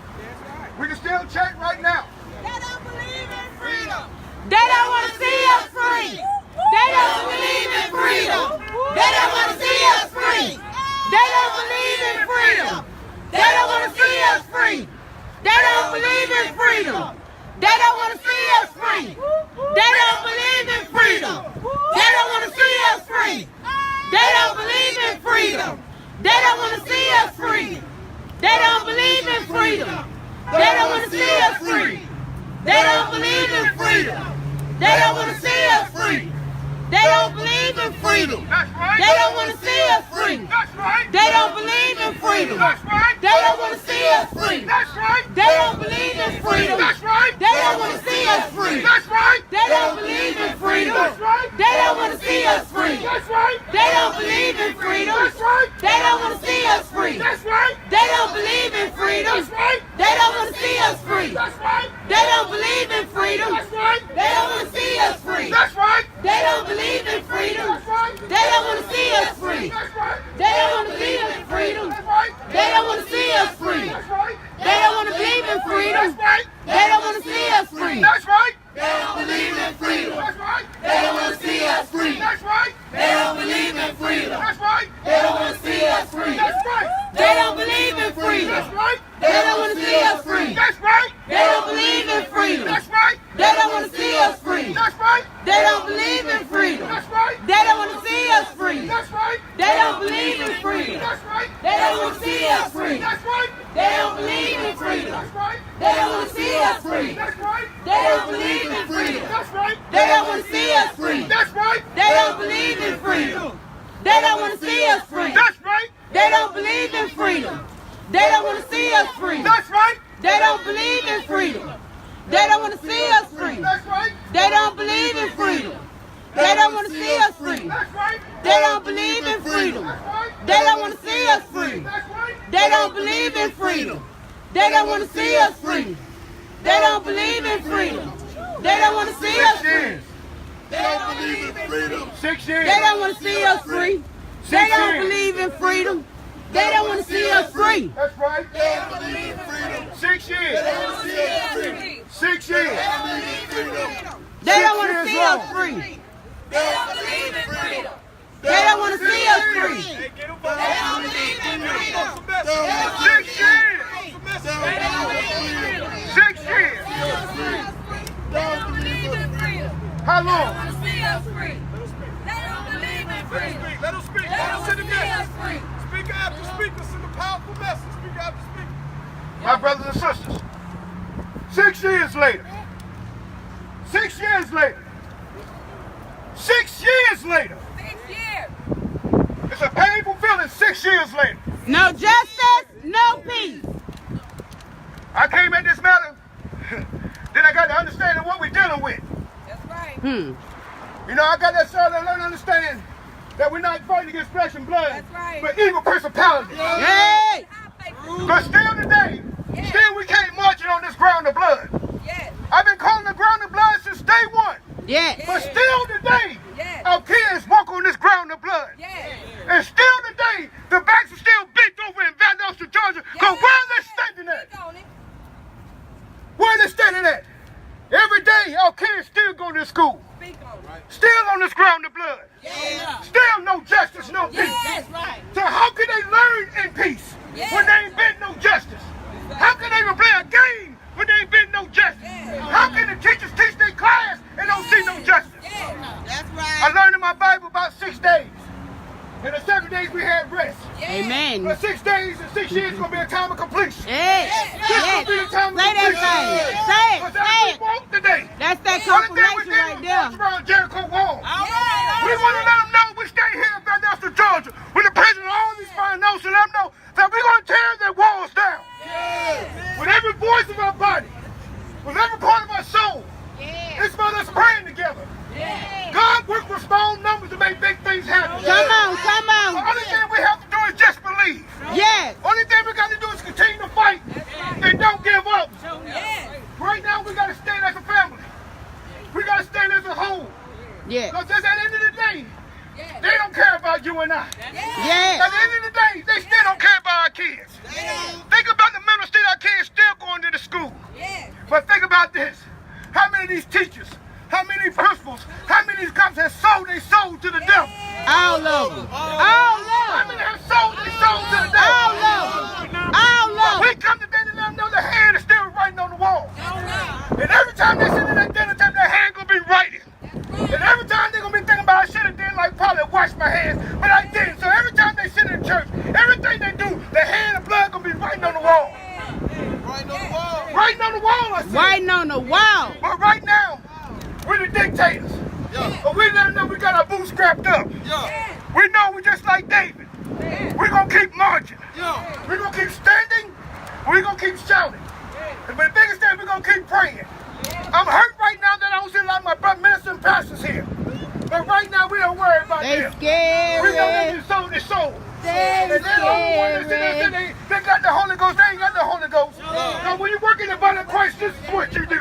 We can still check right now.
They don't believe in freedom.
They don't want to see us free. They don't believe in freedom. They don't want to see us free. They don't believe in freedom. They don't want to see us free. They don't believe in freedom. They don't want to see us free. They don't believe in freedom. They don't want to see us free. They don't believe in freedom. They don't want to see us free. They don't believe in freedom. They don't want to see us free. They don't believe in freedom. They don't want to see us free. They don't believe in freedom.
That's right.
They don't want to see us free.
That's right.
They don't believe in freedom.
That's right.
They don't want to see us free.
That's right.
They don't believe in freedom.
That's right.
They don't want to see us free.
That's right.
They don't believe in freedom.
That's right.
They don't want to see us free.
That's right.
They don't believe in freedom.
That's right.
They don't want to see us free.
That's right.
They don't believe in freedom.
That's right.
They don't want to see us free.
That's right.
They don't believe in freedom.
That's right.
They don't want to see us free.
That's right.
They don't believe in freedom.
That's right.
They don't want to see us free.
That's right.
They don't want to believe in freedom.
That's right.
They don't want to see us free.
That's right.
They don't want to believe in freedom.
That's right.
They don't want to see us free.
That's right.
They don't believe in freedom.
That's right.
They don't want to see us free.
That's right.
They don't believe in freedom.
That's right.
They don't want to see us free.
That's right.
They don't believe in freedom.
That's right.
They don't want to see us free.
That's right.
They don't believe in freedom.
That's right.
They don't want to see us free.
That's right.
They don't believe in freedom.
That's right.
They don't want to see us free.
That's right.
They don't believe in freedom.
That's right.
They don't want to see us free.
That's right.
They don't believe in freedom.
That's right.
They don't want to see us free.
That's right.
They don't believe in freedom.
That's right.
They don't want to see us free.
That's right.
They don't believe in freedom. They don't want to see us free.
That's right.
They don't believe in freedom. They don't want to see us free.
That's right.
They don't believe in freedom. They don't want to see us free.
That's right.
They don't believe in freedom. They don't want to see us free.
That's right.
They don't believe in freedom.
That's right.
They don't want to see us free.
That's right.
They don't believe in freedom. They don't want to see us free. They don't believe in freedom. They don't want to see us free.
They don't believe in freedom. 6 years.
They don't want to see us free. They don't believe in freedom. They don't want to see us free.
That's right. They don't believe in freedom. 6 years. They don't want to see us free. 6 years. They don't believe in freedom.
They don't want to see us free.
They don't believe in freedom.
They don't want to see us free.
They don't believe in freedom.
6 years. 6 years.
They don't believe in freedom.
How
They
long?
want to see us free. They don't believe in freedom.
Let them speak.
They
Let
don't
them send
want
the
to see
message.
us free.
Speaker after speaker, send a powerful message. Speaker after speaker.
My brothers and sisters, 6 years later, 6 years later, 6 years later,
6 years.
it's a painful feeling 6 years later.
No justice, no peace.
I came at this matter, then I got to understand what we're dealing with.
That's right.
You know, I got that started to learn to understand that we're not fighting against flesh and blood,
That's right.
but evil principalities.
Hey!
But still today, still we can't march it on this ground of blood.
Yes.
I've been calling the ground of blood since day one.
Yes.
But still today,
Yes.
our kids walk on this ground of blood.
Yes.
And still today, the backs are still bent over in Valdosta, Georgia. Because where are they standing at?
Speak on it.
Where are they standing at? Every day, our kids still go to school.
Speak on it.
Still on this ground of blood.
Yeah.
Still no justice, no peace.
Yes. Right.
So how can they learn in peace when they ain't been no justice? How can they even play a game when they ain't been no justice? How can the teachers teach their class and don't see no justice?
That's
I
right.
learned in my Bible about 6 days. And the 7 days we had rest.
Amen.
But 6 days and 6 years is going to be a time of completion.
Yes.
This is going to be a
Yes.
time of
Say that
completion.
thing. Say it.
Because
Say
as we
it.
walk today,
That's that
only thing we
confirmation
did
right
was
there.
march around Jericho wall.
Yes.
We want to let them know we stay here in Valdosta, Georgia. When the president of all these fine notes to let them know that we're going to tear their walls down. With every voice of our body, with every part of our soul. It's about us praying together. God works with small numbers to make big things happen.
Come on, come
The
on.
only thing we have to do is just believe.
Yes.
Only thing we got to do is continue to fight and don't give up.
Yes.
Right now we got to stand as a family. We got to stand as a whole.
Yes.
Because at the end of the day, they don't care about you and I.
Yes.
At the end of the day, they still don't care about our kids. Think about the mental state our kids still going to the school. But think about this. How many of these teachers, how many principals, how many of these cops have sold their soul to the devil?
All of them. All of
How
them.
many have sold their soul to the devil?
All of them. All of
We
them.
come to dinner and let them know the hand is still writing on the wall. And every time they sit at that dinner table, their hand gonna be writing. And every time they're gonna be thinking about I should have did like probably wash my hands, but I didn't. So every time they sit in church, everything they do, the hand of blood gonna be writing on the wall.
Right on the wall.
Writing on the wall, I said.
Writing on the wall.
But right now, we're the dictators. But we let them know we got our boots strapped up. We know we're just like David. We're gonna keep marching. We're gonna keep standing. We're gonna keep shouting. And the biggest thing, we're gonna keep praying. I'm hurt right now that I don't see a lot of my brothers, ministers, and pastors here. But right now, we don't worry about
They
them.
scared.
We know they just sold their soul.
They
And they're the only one that's in there saying they got the Holy Ghost. They ain't got the Holy Ghost. So when you work in the body of Christ, this is what you do.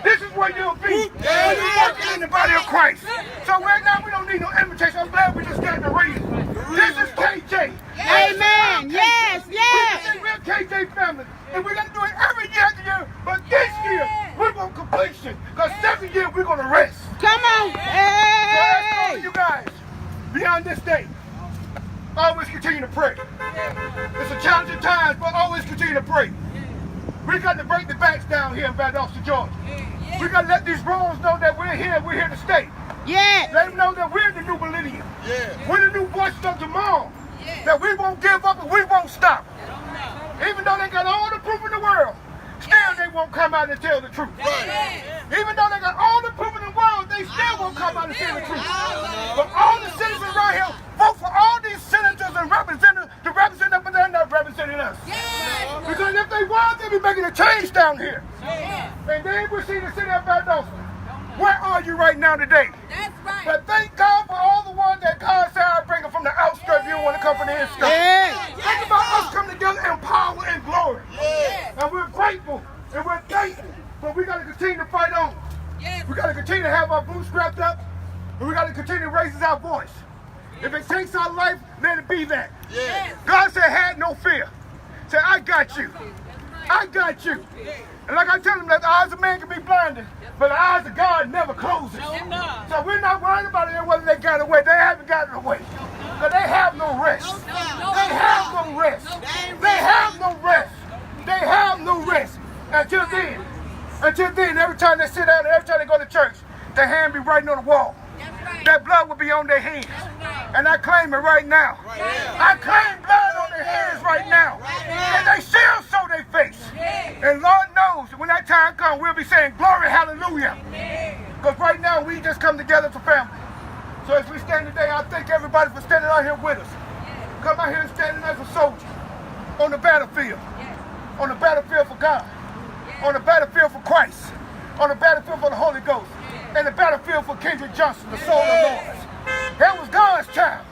This is what you'll be. When you work in the body of Christ. So right now, we don't need no invitation. I'm glad we just got to read it. This is KJ.
Amen. Yes, yes.
We're a KJ family. And we're going to do it every year after year. But this year, we're going to completion. Because second year, we're going to rest.
Come on.
So that's all
Hey.
you guys. Beyond this day, always continue to pray. It's a challenging time, but always continue to pray. We got to break the backs down here in Valdosta, Georgia. We got to let these roads know that we're here to stay.
Yes.
Let them know that we're the new millennium. We're the new voices of tomorrow. That we won't give up and we won't stop. Even though they got all the proof in the world, still they won't come out and tell the truth. Even though they got all the proof in the world, they still won't come out and tell the truth. But all the citizens around here, vote for all these senators and representatives to represent them, but they're not representing us. Because if they were, they'd be making a change down here. And then we see the city of Valdosta. Where are you right now today?
That's right.
But thank God for all the ones that God said I bring them from the outskirts. You don't want to come from the inskirts. Think about us coming together in power and glory. And we're grateful and we're thankful. But we got to continue to fight on. We got to continue to have our boots strapped up. And we got to continue to raise our voice. If it takes our life, let it be that. God said, have no fear. Said, I got you. I got you. And like I tell them that the eyes of man can be blinded, but the eyes of God never closes. So we're not worried about it whether they got away. They haven't gotten away. Because they have no rest. They have no rest. They have no rest. They have no rest. Until then, every time they sit down and every time they go to church, their hand be writing on the wall. That blood will be on their hands. And I claim it right now. I claim blood on their hands right now. And they still show their face. And Lord knows, when that time comes, we'll be saying, glory, hallelujah. Because right now, we just come together as a family. So as we stand today, I thank everybody for standing out here with us. Come out here and standing as a soldier on the battlefield. On the battlefield for God. On the battlefield for Christ. On the battlefield for the Holy Ghost. And the battlefield for Kendrick Johnson, the soul of the Lord. That was God's child.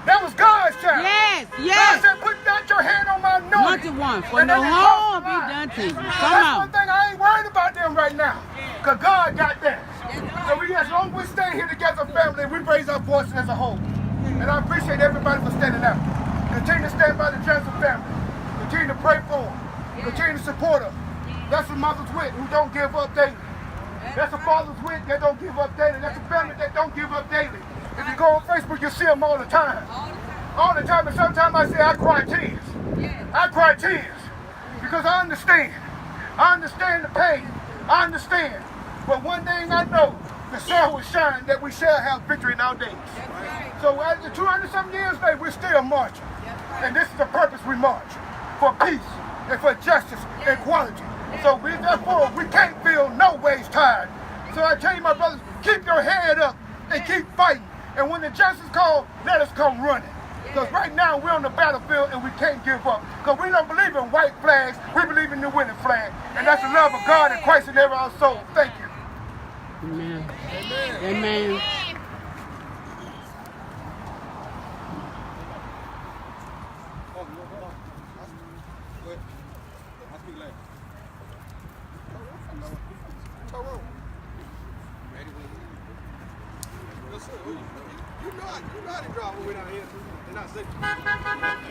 That was God's child.
Yes,
God
yes.
said, put not your hand on my anointing.
Anointed one, for no harm be done to you. Come
That's
on.
one thing I ain't worried about them right now. Because God got that. So as long as we stay here together, family, we raise our voices as a whole. And I appreciate everybody for standing out. Continue to stand by the Johnson family. Continue to pray for them. Continue to support them. That's the mothers with who don't give up daily. That's the fathers with that don't give up daily. That's the family that don't give up daily. If you go on Facebook, you see them all the time. All the time, and sometimes I say I cry tears. I cry tears. Because I understand. I understand the pain. I understand. But one thing I know, the sun will shine that we shall have victory in our days. So after 200-something years later, we're still marching. And this is the purpose we march. For peace and for justice and equality. So therefore, we can't feel no ways tired. So I tell you, my brothers, keep your head up and keep fighting. And when the justice call, let us come running. Because right now, we're on the battlefield and we can't give up. Because we don't believe in white flags, we believe in the winning flag. And that's the love of God and Christ in every our soul. Thank you.
Amen. Amen.
You know how to drive away down here and not say.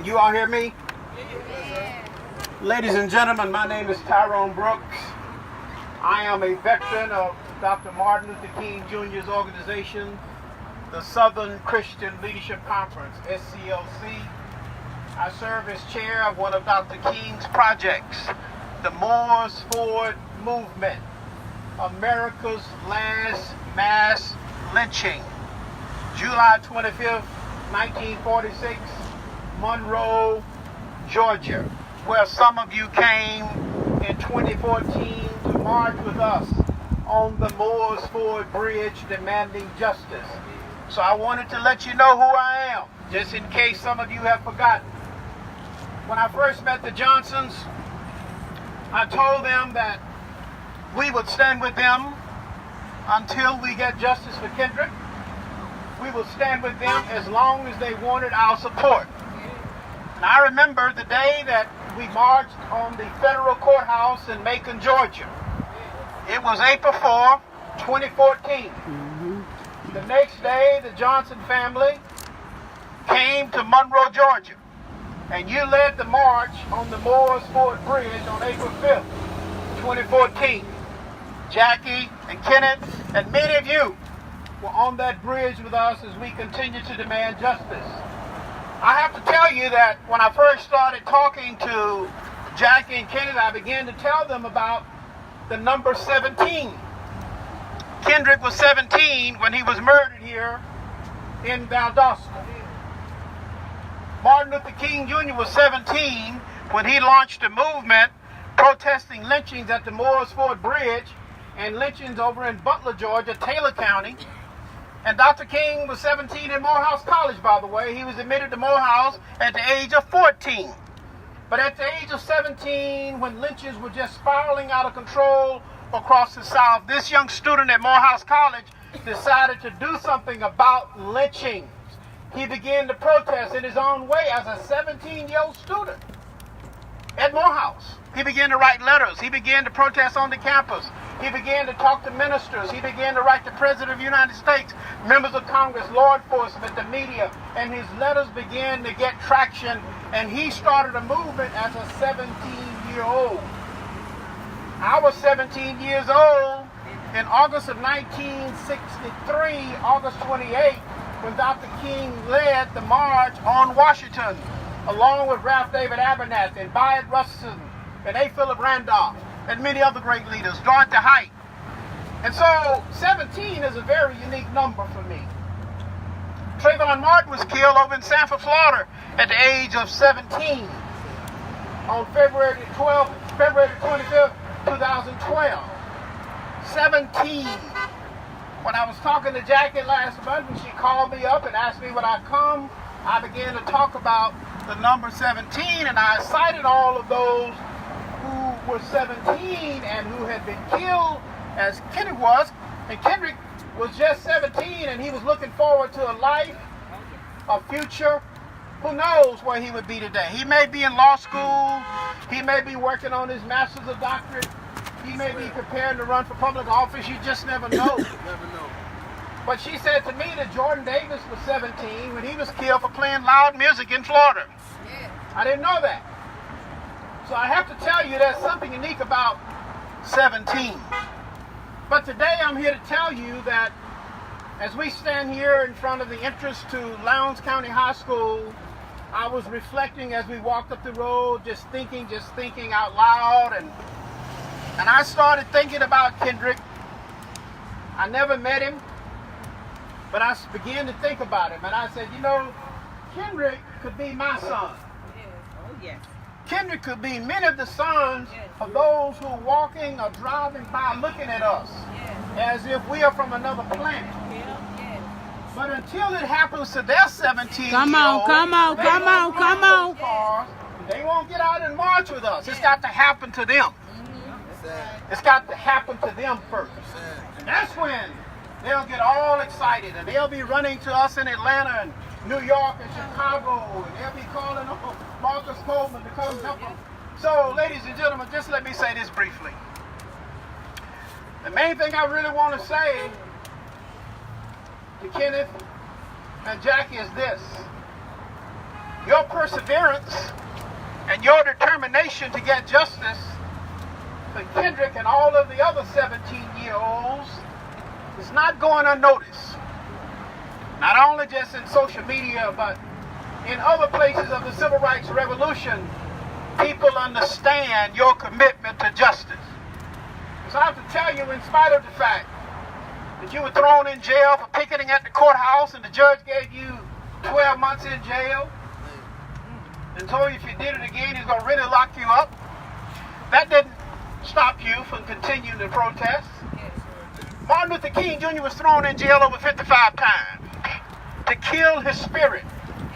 Can you all hear me? Ladies and gentlemen, my name is Tyrone Brooks. I am a veteran of Dr. Martin Luther King Jr.'s organization, the Southern Christian Leadership Conference, SCLC. I serve as chair of one of Dr. King's projects, the Moores Ford Movement, America's Last Mass Lynching. July 25th, 1946, Monroe, Georgia, where some of you came in 2014 to march with us on the Moores Ford Bridge demanding justice. So I wanted to let you know who I am, just in case some of you have forgotten. When I first met the Johnsons, I told them that we would stand with them until we get justice for Kendrick. We would stand with them as long as they wanted our support. And I remember the day that we marched on the federal courthouse in Macon, Georgia. It was April 4, 2014. The next day, the Johnson family came to Monroe, Georgia, and you led the march on the Moores Ford Bridge on April 5th, 2014. Jackie and Kenneth and many of you were on that bridge with us as we continue to demand justice. I have to tell you that when I first started talking to Jackie and Kenneth, I began to tell them about the number 17. Kendrick was 17 when he was murdered here in Valdosta. Martin Luther King Jr. was 17 when he launched a movement protesting lynchings at the Moores Ford Bridge and lynchings over in Butler, Georgia, Taylor County. And Dr. King was 17 in Morehouse College, by the way. He was admitted to Morehouse at the age of 14. But at the age of 17, when lynchings were just spiraling out of control across the South, this young student at Morehouse College decided to do something about lynchings. He began to protest in his own way as a 17-year-old student at Morehouse. He began to write letters. He began to protest on the campus. He began to talk to ministers. He began to write to the President of the United States, members of Congress, law enforcement, the media, and his letters began to get traction, and he started a movement as a 17-year-old. I was 17 years old in August of 1963, August 28, when Dr. King led the march on Washington, along with Ralph David Abernathy and Bayard Rustin and A. Philip Randolph and many other great leaders, Dorothy Height. And so 17 is a very unique number for me. Trayvon Martin was killed over in Sanford, Florida at the age of 17 on February 25th, 2012. 17. When I was talking to Jackie last month and she called me up and asked me would I come, I began to talk about the number 17, and I cited all of those who were 17 and who had been killed as Kendrick was. And Kendrick was just 17 and he was looking forward to a life, a future. Who knows where he would be today? He may be in law school. He may be working on his master's or doctorate. He may be preparing to run for public office. You just never know. But she said to me that Jordan Davis was 17 when he was killed for playing loud music in Florida. I didn't know that. So I have to tell you there's something unique about 17. But today I'm here to tell you that as we stand here in front of the entrance to Lowndes County High School, I was reflecting as we walked up the road, just thinking out loud, and I started thinking about Kendrick. I never met him, but I began to think about him, and I said, you know, Kendrick could be my son. Kendrick could be many of the sons of those who are walking or driving by looking at us as if we are from another planet. But until it happens to their 17-year-old,
come on.
They won't get out and march with us. It's got to happen to them. It's got to happen to them first. And that's when they'll get all excited and they'll be running to us in Atlanta and New York and Chicago, and they'll be calling on Marcus Coleman to come help them. So, ladies and gentlemen, just let me say this briefly. The main thing I really want to say to Kenneth and Jackie is this. your perseverance and your determination to get justice for Kendrick and all of the other 17-year-olds is not going unnoticed. Not only just in social media, but in other places of the civil rights revolution, people understand your commitment to justice. So I have to tell you, in spite of the fact that you were thrown in jail for picketing at the courthouse and the judge gave you 12 months in jail and told you if you did it again, he's going to really lock you up, that didn't stop you from continuing to protest. Martin Luther King Jr. was thrown in jail over 55 times to kill his spirit,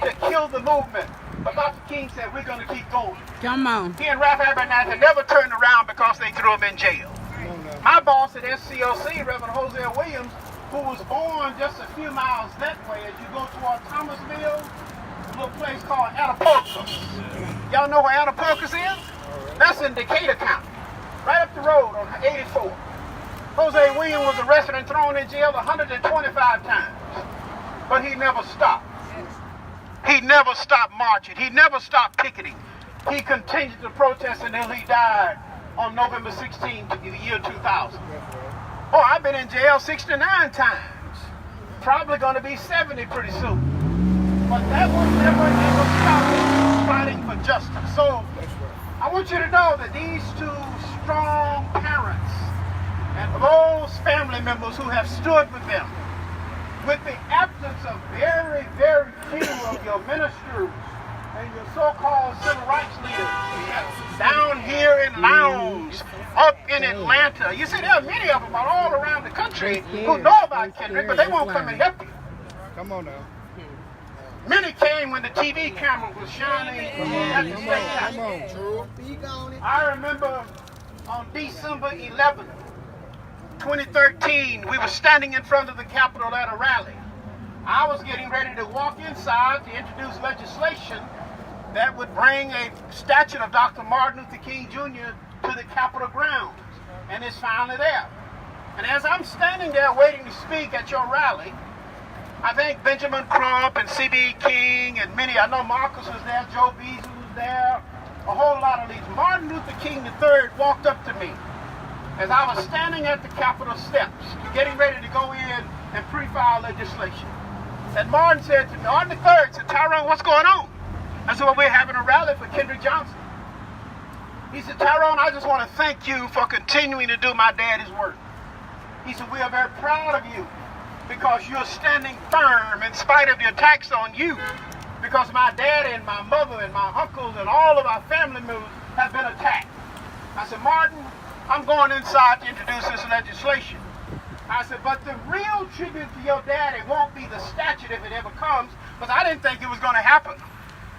to kill the movement. But Dr. King said, we're going to keep going.
Come on.
He and Ralph Abernathy never turned around because they threw him in jail. My boss at SCOC, Reverend Hosea Williams, who was born just a few miles that way as you go toward Thomasville, a little place called Attapulcus. Y'all know where Attapulcus is? That's in Decatur County, right up the road on 84. Hosea Williams was arrested and thrown in jail 125 times, but he never stopped. He never stopped marching. He never stopped picketing. He continued to protest until he died on November 16th, the year 2000. Oh, I've been in jail 69 times. Probably going to be 70 pretty soon. But that will never ever stop me fighting for justice. So I want you to know that these two strong parents and those family members who have stood with them, with the absence of very, very few of your ministers and your so-called civil rights leaders down here in Lowndes, up in Atlanta. You see, there are many of them all around the country who know about Kendrick, but they won't come and help you.
Come on now.
Many came when the TV camera was shining at the state house. I remember on December 11th, 2013, we were standing in front of the Capitol at a rally. I was getting ready to walk inside to introduce legislation that would bring a statue of Dr. Martin Luther King Jr. to the Capitol grounds, and it's finally there. And as I'm standing there waiting to speak at your rally, I think Benjamin Crump and C.B. King and many, I know Marcus was there, Joe Beasley was there, a whole lot of leaders. Martin Luther King III walked up to me as I was standing at the Capitol steps, getting ready to go in and pre-file legislation. And Martin said to me, Martin III said, Tyrone, what's going on? I said, well, we're having a rally for Kendrick Johnson. He said, Tyrone, I just want to thank you for continuing to do my daddy's work. He said, we are very proud of you because you're standing firm in spite of the attacks on you, because my daddy and my mother and my uncles and all of our family members have been attacked. I said, Martin, I'm going inside to introduce this legislation. I said, but the real tribute to your daddy won't be the statue if it ever comes, because I didn't think it was going to happen.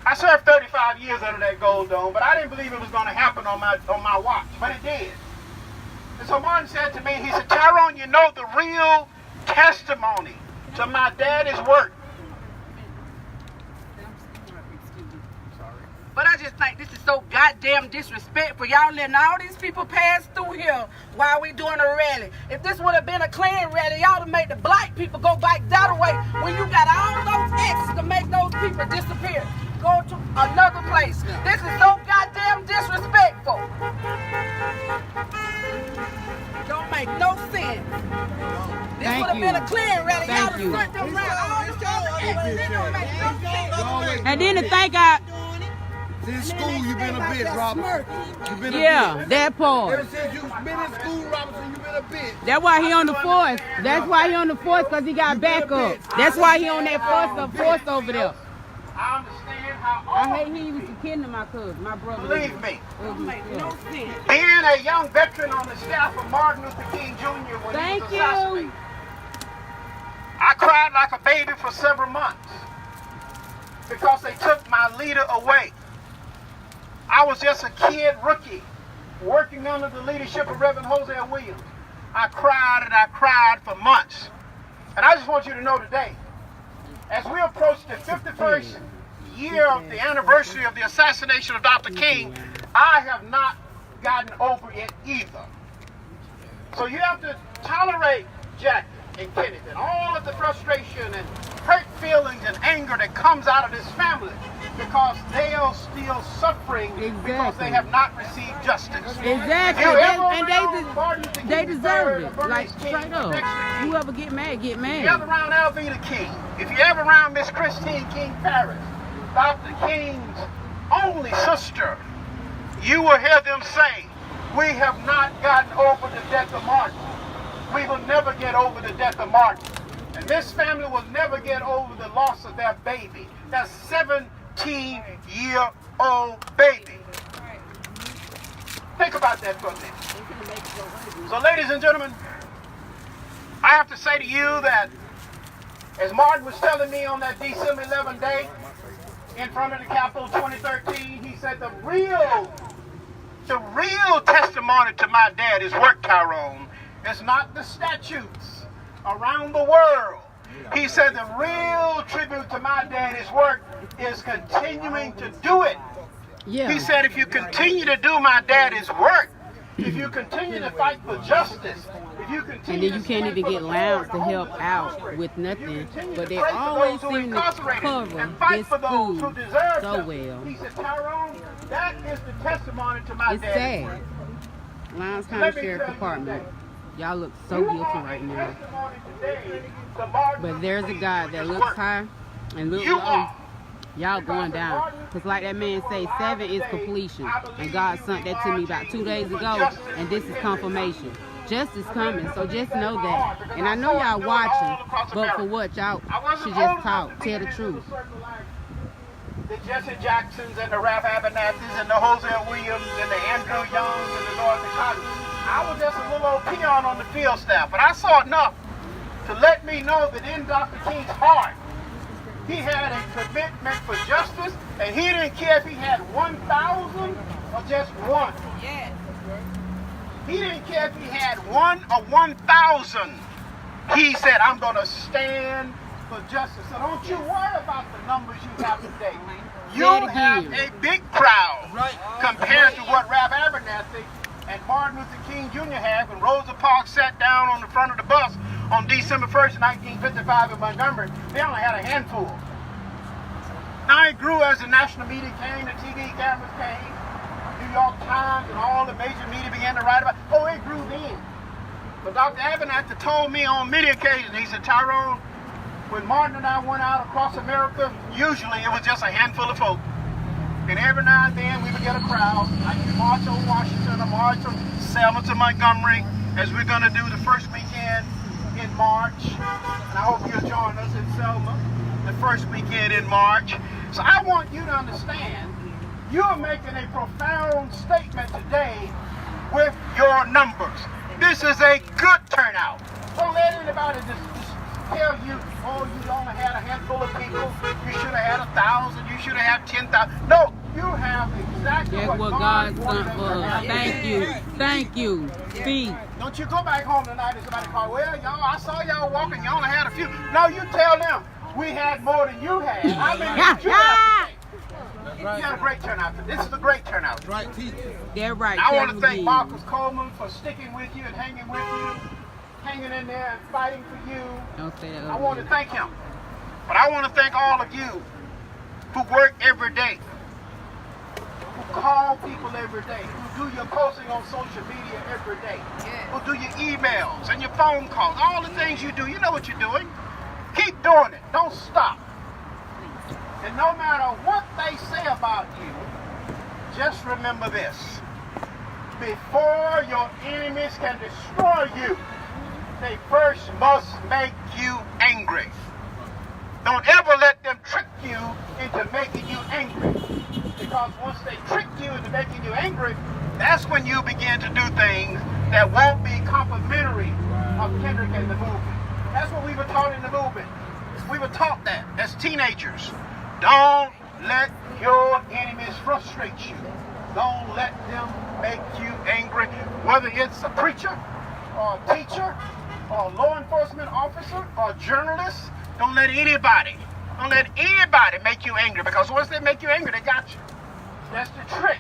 I served 35 years under that gold dome, but I didn't believe it was going to happen on my watch, but it did. And so Martin said to me, he said, Tyrone, you know the real testimony to my daddy's work.
But I just think this is so goddamn disrespectful. Y'all letting all these people pass through here while we doing a rally. If this would have been a clean rally, y'all would have made the black people go back that way when you got all those exes to make those people disappear. Go to another place. This is so goddamn disrespectful. Don't make no sense. This would have been a clean rally. Y'all would have sent them around all this exes. It don't make no sense.
And then to think
Since school, you've been a bitch, Robinson. You've been a bitch.
that part.
Ever since you've been in school, Robinson, you've been a bitch.
That's why he on the force. That's why he on the force, because he got backup. That's why he on that force over there.
I understand how
I hate he used to kidding my cousin, my brother.
Believe me.
Don't make no sense.
Being a young veteran on the staff of Martin Luther King Jr. when he was assassinated, I cried like a baby for several months because they took my leader away. I was just a kid rookie working under the leadership of Reverend Hosea Williams. I cried and I cried for months. And I just want you to know today, as we approach the 51st year of the anniversary of the assassination of Dr. King, I have not gotten over it either. So you have to tolerate Jackie and Kenneth and all of the frustration and hurt feelings and anger that comes out of this family. because they are still suffering because they have not received justice.
Exactly.
And
They deserve it. Like, straight up. Whoever get mad, get
If you ever
mad.
around Alveda King, if you ever around Miss Christine King Paris, Dr. King's only sister, you will hear them say, we have not gotten over the death of Martin. We will never get over the death of Martin. And this family will never get over the loss of their baby. That 17-year-old baby. Think about that for a minute. So, ladies and gentlemen, I have to say to you that, as Martin was telling me on that December 11th day, in front of the Capitol 2013, he said the real testimony to my dad is work, Tyrone. It's not the statutes around the world. He said the real tribute to my daddy's work is continuing to do it.
Yeah.
He said if you continue to do my daddy's work, if you continue to fight for justice, if you continue
And then you can't even get Lounge to help out with nothing. But they always seem to cover this food so well.
He said, Tyrone, that is the testimony to my
It's
daddy's
sad.
work.
Lowndes County Sheriff Department. Y'all look so guilty right now. But there's a guy that looks high and looks low. Y'all going down. Because like that man say, 7 is completion. And God sent that to me about 2 days ago. And this is confirmation. Justice coming. So just know that. And I know y'all watching. But for what? Y'all should just talk. Tell the truth.
The Jesse Jacksons and the Ralph Abernathy's and the Hosea Williams and the Andrew Youngs and the Dorothy Cottons. I was just a little old peon on the field staff, but I saw enough to let me know that in Dr. King's heart, he had a commitment for justice, and he didn't care if he had 1,000 or just one.
Yes.
He didn't care if he had 1 or 1,000. He said, I'm going to stand for justice. So don't you worry about the numbers you have today. You have a big crowd compared to what Ralph Abernathy and Martin Luther King Jr. had when Rosa Parks sat down on the front of the bus on December 1st, 1955 in Montgomery. They only had a handful. Now it grew as the national media came, the TV cameras came, New York Times and all the major media began to write about it. Oh, it grew then. But Dr. Abernathy told me on many occasions, he said, Tyrone, when Martin and I went out across America, usually it was just a handful of folk. And every now and then we would get a crowd. Like we march on Washington, or march from Selma to Montgomery, as we're going to do the first weekend in March. And I hope you'll join us in Selma, the first weekend in March. So I want you to understand, you're making a profound statement today with your numbers. This is a good turnout. Don't let anybody just tell you, oh, you only had a handful of people, you should have had 1,000, you should have had 10,000. No, you have exactly
That's what God sent for us. Thank you. Thank you. Speak.
Don't you go back home tonight and somebody call, well, y'all, I saw y'all walking, you only had a few. No, you tell them, we had more than you had. How many did you have today? You had a great turnout. This is a great turnout.
Right,
They're right.
I want to thank Marcus Coleman for sticking with you and hanging with you, hanging in there and fighting for you.
Don't say that.
I want to thank him. But I want to thank all of you who work every day, who call people every day, who do your posting on social media every day, who do your emails and your phone calls, all the things you do. You know what you're doing. Keep doing it. Don't stop. And no matter what they say about you, just remember this. Before your enemies can destroy you, they first must make you angry. Don't ever let them trick you into making you angry. Because once they trick you into making you angry, that's when you begin to do things that won't be complimentary of Kendrick and the movement. That's what we were taught in the movement. We were taught that as teenagers. Don't let your enemies frustrate you. Don't let them make you angry. Whether it's a preacher or a teacher or a law enforcement officer or a journalist, don't let anybody make you angry, because once they make you angry, they got you. That's the trick.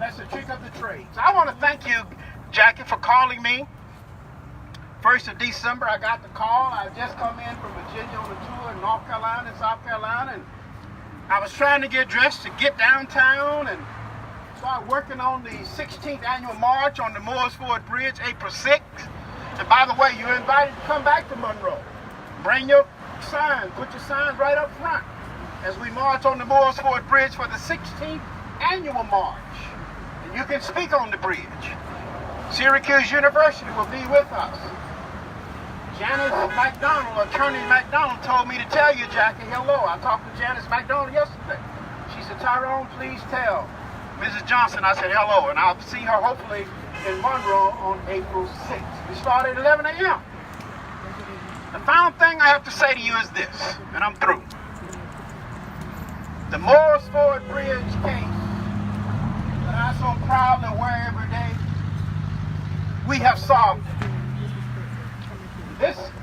That's the trick of the trade. So I want to thank you, Jackie, for calling me. 1st of December, I got the call. I just come in from Virginia on a tour in North Carolina and South Carolina, and I was trying to get dressed to get downtown and start working on the 16th annual march on the Moores Ford Bridge, April 6th. And by the way, you're invited to come back to Monroe. Bring your signs, put your signs right up front as we march on the Moores Ford Bridge for the 16th annual march. And you can speak on the bridge. Syracuse University will be with us. Janice McDonald, Attorney McDonald, told me to tell you, Jackie, hello. I talked to Janice McDonald yesterday. She said, Tyrone, please tell Mrs. Johnson. I said, hello, and I'll see her hopefully in Monroe on April 6th. We start at 11 a.m. The final thing I have to say to you is this, and I'm through. The Moores Ford Bridge case that I so proudly wear every day, we have solved it.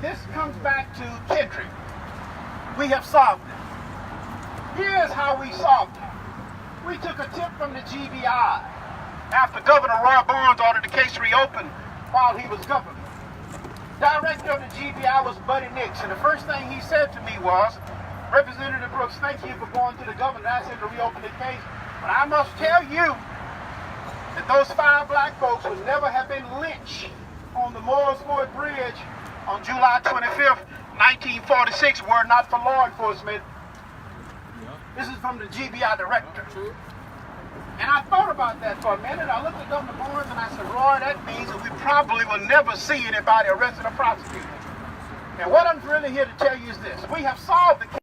This comes back to Kendrick. We have solved it. Here's how we solved it. We took a tip from the GBI after Governor Roy Barnes ordered the case reopened while he was governor. Director of the GBI was Buddy Nix, and the first thing he said to me was, Representative Brooks, thank you for going to the governor and asking him to reopen the case, but I must tell you that those 5 black folks would never have been lynched on the Moores Ford Bridge on July 25th, 1946, were not for law enforcement. This is from the GBI director. And I thought about that for a minute. I looked at Governor Barnes and I said, Roy, that means that we probably will never see anybody arrested or prosecuted. And what I'm really here to tell you is this. We have solved the case.